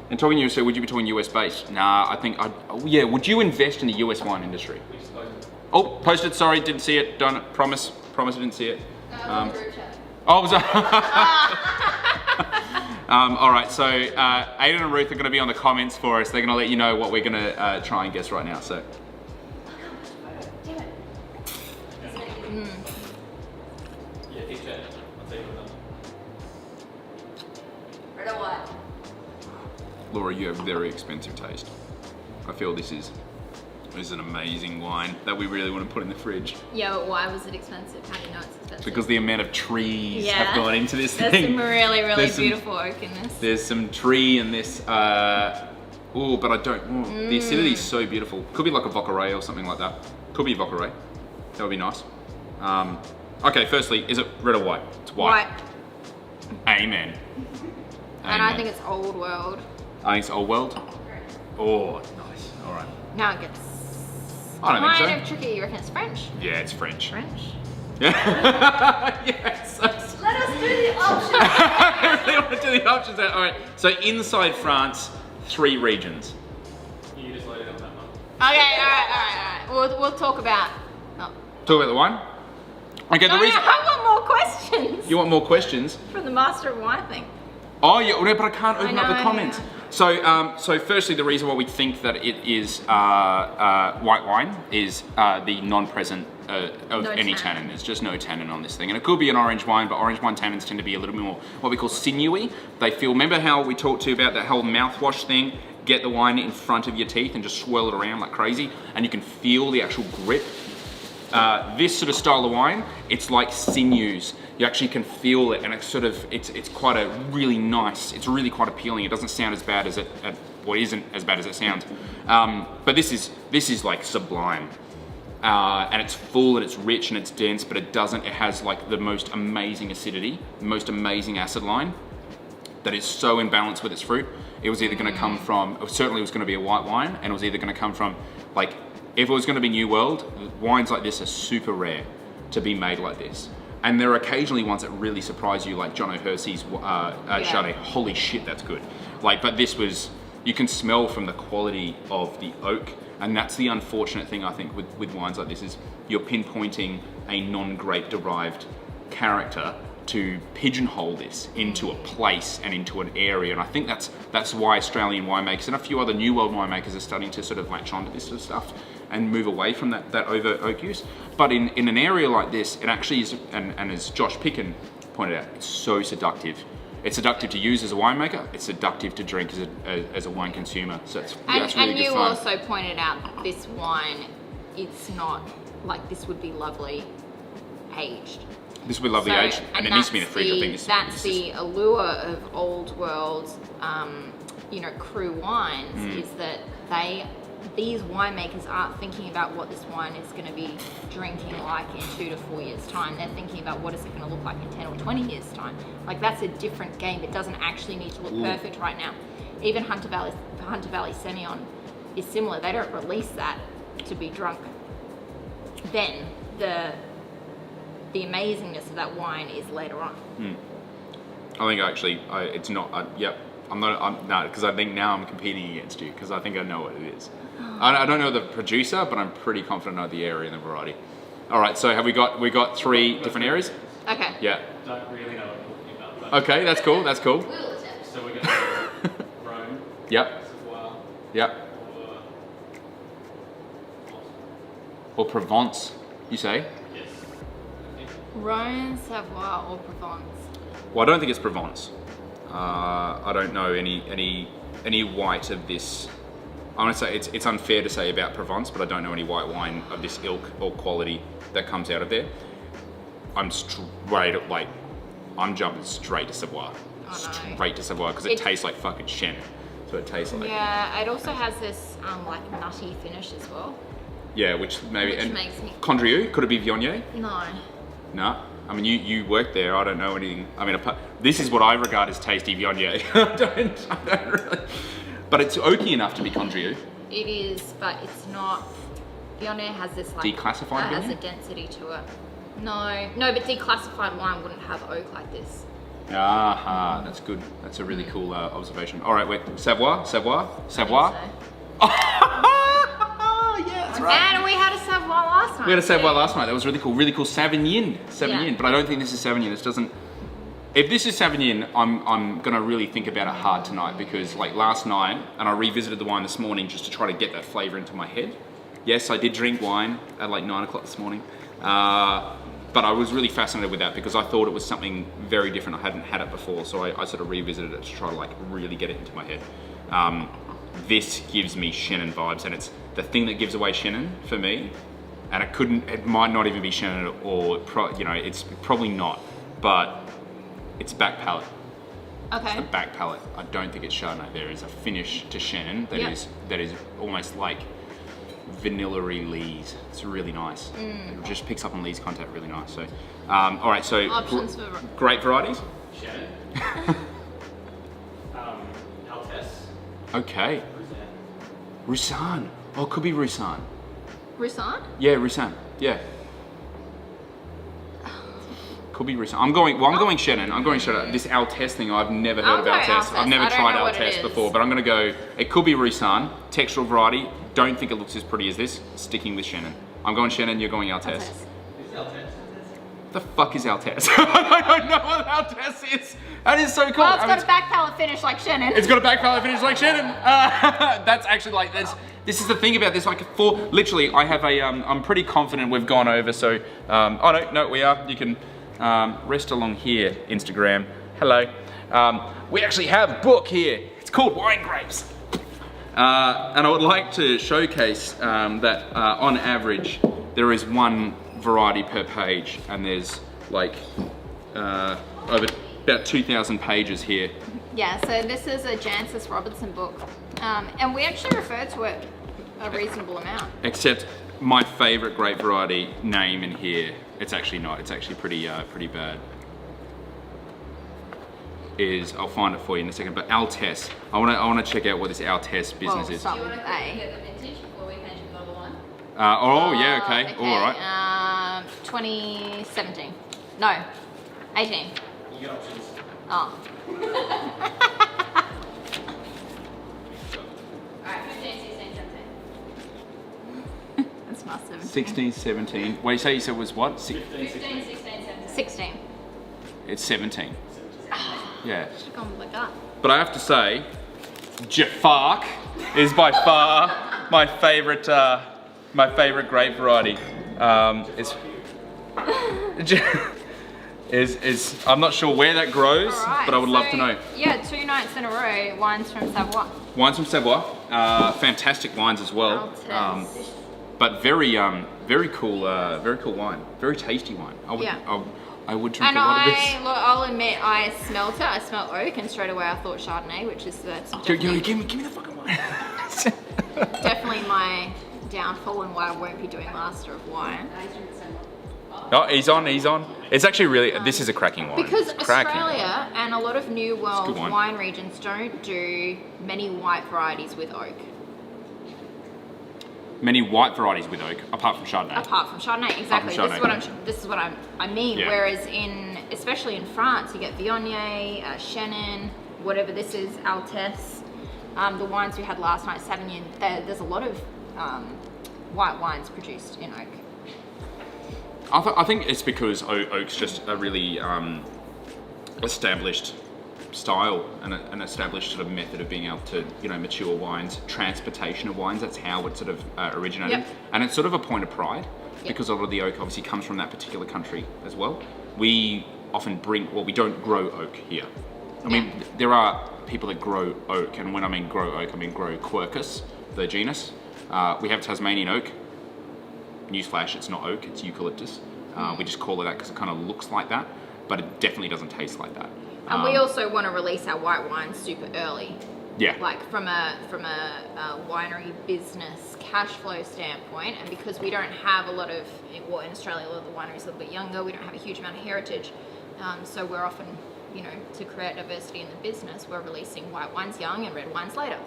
And talking to you, so would you be talking US based? Nah, I think yeah, would you invest in the US wine industry? Oh, posted, sorry, didn't see it. Don't promise I didn't see it. Oh, was all right, so Aiden and Ruth are going to be on the comments for us. They're going to let you know what we're going to try and guess right now. So. Damn it. Yeah, keep chatting. I'll tell you what Red or white? Laura, you have very expensive taste. I feel this is an amazing wine that we really want to put in the fridge. Yeah, but why was it expensive? How do you know it's expensive? Because the amount of trees Yeah. have gone into this There's thing. some really, really There's some- beautiful oak in this. There's some tree in this. Oh, but I don't. The acidity is so beautiful. Could be like a Vauqueray or something like that. Could be Vauqueray. That would be nice. Okay, firstly, is it red or white? It's white. Amen. And I Amen. think it's old world. I think it's old world. Oh, nice. All right. Now it gets I don't kind think of tricky. You reckon it's French? Yeah, it's French. French? Yes. Let us do the option. They want to do the options out. All right. So inside France, 3 regions. you. You just load it on that one. Okay, all right. We'll talk about. Oh. Talk about the wine. Okay. No, The reason I want more questions you want more questions. from the Master of Wine thing. Oh yeah, well, but I can't open up the know, comments. yeah. So firstly, the reason why we think that it is white wine is the non-present of No any tannin. tannin. There's just no tannin on this thing, and it could be an orange wine, but orange wine tannins tend to be a little bit more what we call sinewy. They feel. Remember how we talked to you about that whole mouthwash thing? Get the wine in front of your teeth and just swirl it around like crazy, and you can feel the actual grip. This sort of style of wine, it's like sinews. You actually can feel it, and it's sort of, it's quite a really nice, it's really quite appealing. It doesn't sound as bad as it, well, it isn't as bad as it sounds. But this is like sublime. And it's full and it's rich and it's dense, but it has like the most amazing acidity, the most amazing acid line that is so in balance with its fruit. It was either gonna come from, certainly it was gonna be a white wine, and it was either gonna come from, like, if it was gonna be New World, wines like this are super rare to be made like this. And there are occasionally ones that really surprise you, like John O'Hersey's Chardonnay. Holy shit, that's good. Like, but this was, you can smell from the quality of the oak, and that's the unfortunate thing I think with wines like this is you're pinpointing a non-grape derived character to pigeonhole this into a place and into an area, and I think that's why Australian winemakers and a few other New World winemakers are starting to sort of latch onto this sort of stuff and move away from that overt oak use. But in an area like this, it actually is, and as Josh Picken pointed out, it's so seductive. It's seductive to use as a winemaker, it's seductive to drink as a wine consumer, so that's really And good you fun. also pointed out this wine, it's not like this would be lovely aged. This will be lovely aged, and it needs to be in the fridge. I think that's the allure of old world, cru wines is that these winemakers aren't thinking about what this wine is going to be drinking like in 2 to 4 years' time. They're thinking about what is it going to look like in 10 or 20 years' time. Like, that's a different game. It doesn't actually need to look perfect right now. Even Hunter Valley Semillon is similar. They don't release that to be drunk. Then the amazingness of that wine is later on. I think actually, it's not. Yep, no, because I think now I'm competing against you because I think I know what it is. I don't know the producer, but I'm pretty confident I know the area and the variety. All right, so have we got 3 different areas? Okay. Yeah. Don't really know what I'm talking about. But Okay, that's cool. That's cool. so we're going to do Rome, Yep. Savoie, Yep. or Or Provence, you say? yes. I think. Rhone, Savoie, or Provence? Well, I don't think it's Provence. I don't know any white of this. I want to say it's unfair to say about Provence, but I don't know any white wine of this ilk or quality that comes out of there. I'm jumping straight to Savoie. Straight to Savoie because it tastes like fucking Shannon. So it tastes like. Yeah, it also has this like nutty finish as well. Yeah, which maybe. Which makes me. Condrieu? Could it be Viognier? No. No. I mean, you work there. I don't know anything. I mean, this is what I regard as tasty Viognier. I don't really. But it's oaky enough to be Condrieu. It is, but it's not. Viognier has this like. Declassified has Viognier? a density to it. No, but declassified wine wouldn't have oak like this. Aha, that's good. That's a really cool observation. All right, wait. Savoie. Yeah, that's right. And we had a Savoie last night. We had a Savoie last night. That was really cool. Really cool Savagnin. Yeah. But I don't think this is Savagnin. This doesn't. If this is Savagnin, I'm gonna really think about it hard tonight because like last night, and I revisited the wine this morning just to try to get that flavour into my head. Yes, I did drink wine at like 9 o'clock this morning. But I was really fascinated with that because I thought it was something very different. I hadn't had it before, so I sort of revisited it to try to like really get it into my head. This gives me Chenin vibes, and it's the thing that gives away Chenin for me. And it might not even be Chenin, or it's probably not, but it's back palate. Okay. It's the back palate. I don't think it's Chardonnay. There is a finish to Chenin that is almost like vanilla-y lees. It's really nice. It just picks up on lees content really nice. So, all right. So options for grape varieties. Shannon. Altesse. Okay. Roussanne. Oh, it could be Roussanne. Roussanne? Yeah, Roussanne. Yeah. Could be Roussanne. I'm going Chenin. I'm going Chenin. This Altesse thing, I've never heard of Altesse. I've never tried Altesse before, but I'm going to go. It could be Roussanne. Textural variety. Don't think it looks as pretty as this. Sticking with Chenin. I'm going Chenin. You're going Altesse. Is Altesse? The fuck is Altesse? I don't know what Altesse is. That is so cool. Well, it's got a back palate finish like Chenin. It's got a back palate finish like Chenin. That's actually like this is the thing about this. Like literally, I have a. I'm pretty confident we've gone over. So no, we are. You can rest along here. Instagram. Hello. We actually have a book here. It's called Wine Grapes. And I would like to showcase that on average there is one variety per page, and there's like over about 2,000 pages here. Yeah, so this is a Jancis Robertson book, and we actually refer to it a reasonable amount. Except my favourite grape variety name in here, it's actually not. It's actually pretty bad. I'll find it for you in a second. But Altesse, I want to check out what this Altesse business is. Do you want to get the vintage before we hand you bottle one? Yeah, okay. All right. 2017. No, 18. You get options. Oh. Alright, 15, 16, 17. That's not 17. 16, 17. Wait, you said it was what? 15, 15, 16, 17. 16. It's 17. Yeah. Should have gone with my gut. But I have to say, Jaffark is by far my favorite grape variety. I'm not sure where that grows, Alright, but I would love to know. Yeah, 2 nights in a row, wines from Savoie. Wines from Savoie, fantastic wines as well. Altesse. But very cool wine, very tasty wine. I would drink And a lot of this. I'll admit, I smelt it. I smelt oak, and straight away I thought Chardonnay, which is definitely, Give me the fucking wine. definitely my downfall and why I won't be doing Master of Wine. Oh, he's on. It's actually really, this is a cracking wine. Because It's cracking Australia wine. and a lot of New World wine. wine regions don't do many white varieties with oak. Many white varieties with oak, apart from Chardonnay. Apart from Chardonnay, exactly. Chardonnay. This is what I mean. Yeah. Whereas especially in France, you get Viognier, Chenin, whatever this is, Altesse. The wines we had last night, Savagnin. There's a lot of white wines produced in oak. I think it's because oak's just a really established style and an established sort of method of being able to, mature wines, transportation of wines. That's how it sort of originated. Yep. And it's sort of a point of pride. because a lot of the oak obviously comes from that particular country as well. We often we don't grow oak here. I mean, there are people that grow oak, and when I mean grow oak, I mean grow Quercus, the genus. We have Tasmanian oak. Newsflash, it's not oak, it's eucalyptus. We just call it that because it kind of looks like that, but it definitely doesn't taste like that. And we also want to release our white wine super early. Yeah. Like from a winery business cash flow standpoint, and because we don't have a lot of, well, in Australia, a lot of the wineries are a little bit younger, we don't have a huge amount of heritage, so we're often, you know, to create diversity in the business, we're releasing white wines young and red wines later.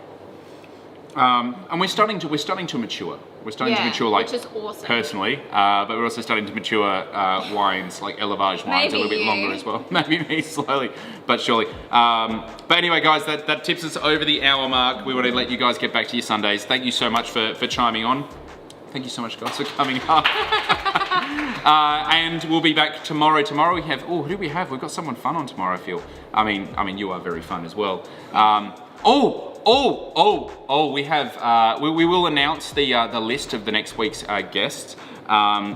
And we're starting to mature. We're starting to mature, like, which is awesome. Personally, but we're also starting to mature wines, like élevage wines, a little bit longer as well. Maybe me, slowly but surely. But anyway, guys, that tips us over the hour mark. We want to let you guys get back to your Sundays. Thank you so much for chiming on. Thank you so much, guys, for coming up. And we'll be back tomorrow. Tomorrow we have, who do we have? We've got someone fun on tomorrow, I feel. I mean, you are very fun as well. We have, we will announce the list of the next week's guests.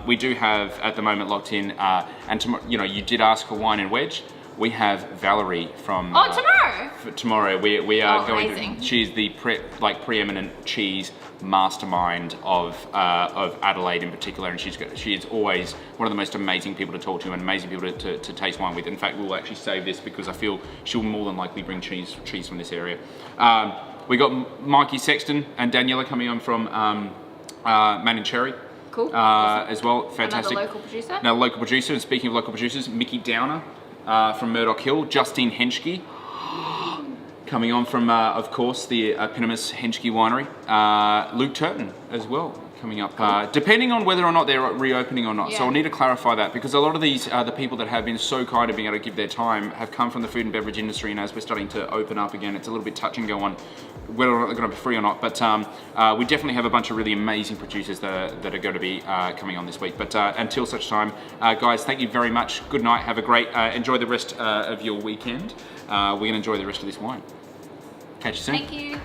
We do have at the moment locked in, and tomorrow, you know, you did ask for wine and wedge. We have Valerie from tomorrow. For tomorrow, we are going amazing. to. She's the preeminent cheese mastermind of Adelaide in particular, and she is always one of the most amazing people to talk to and amazing people to taste wine with. In fact, we'll actually save this because I feel she'll more than likely bring cheese from this area. We got Mikey Sexton and Daniela coming on from Man and Cherry. Cool. As well, fantastic. Another local producer. Another local producer. And speaking of local producers, Mickey Downer from Murdoch Hill, Justine Henschke coming on from, of course, the Pinamis Henschke Winery. Luke Turton as well coming up, depending on whether or not they're reopening or not. Yeah. So I'll need to clarify that because a lot of these, the people that have been so kind of being able to give their time have come from the food and beverage industry, and as we're starting to open up again, it's a little bit touch and go on whether or not they're going to be free or not. But we definitely have a bunch of really amazing producers that are going to be coming on this week. But until such time, guys, thank you very much. Good night. Have a great, enjoy the rest of your weekend. We're going to enjoy the rest of this wine. Catch you soon. Thank you.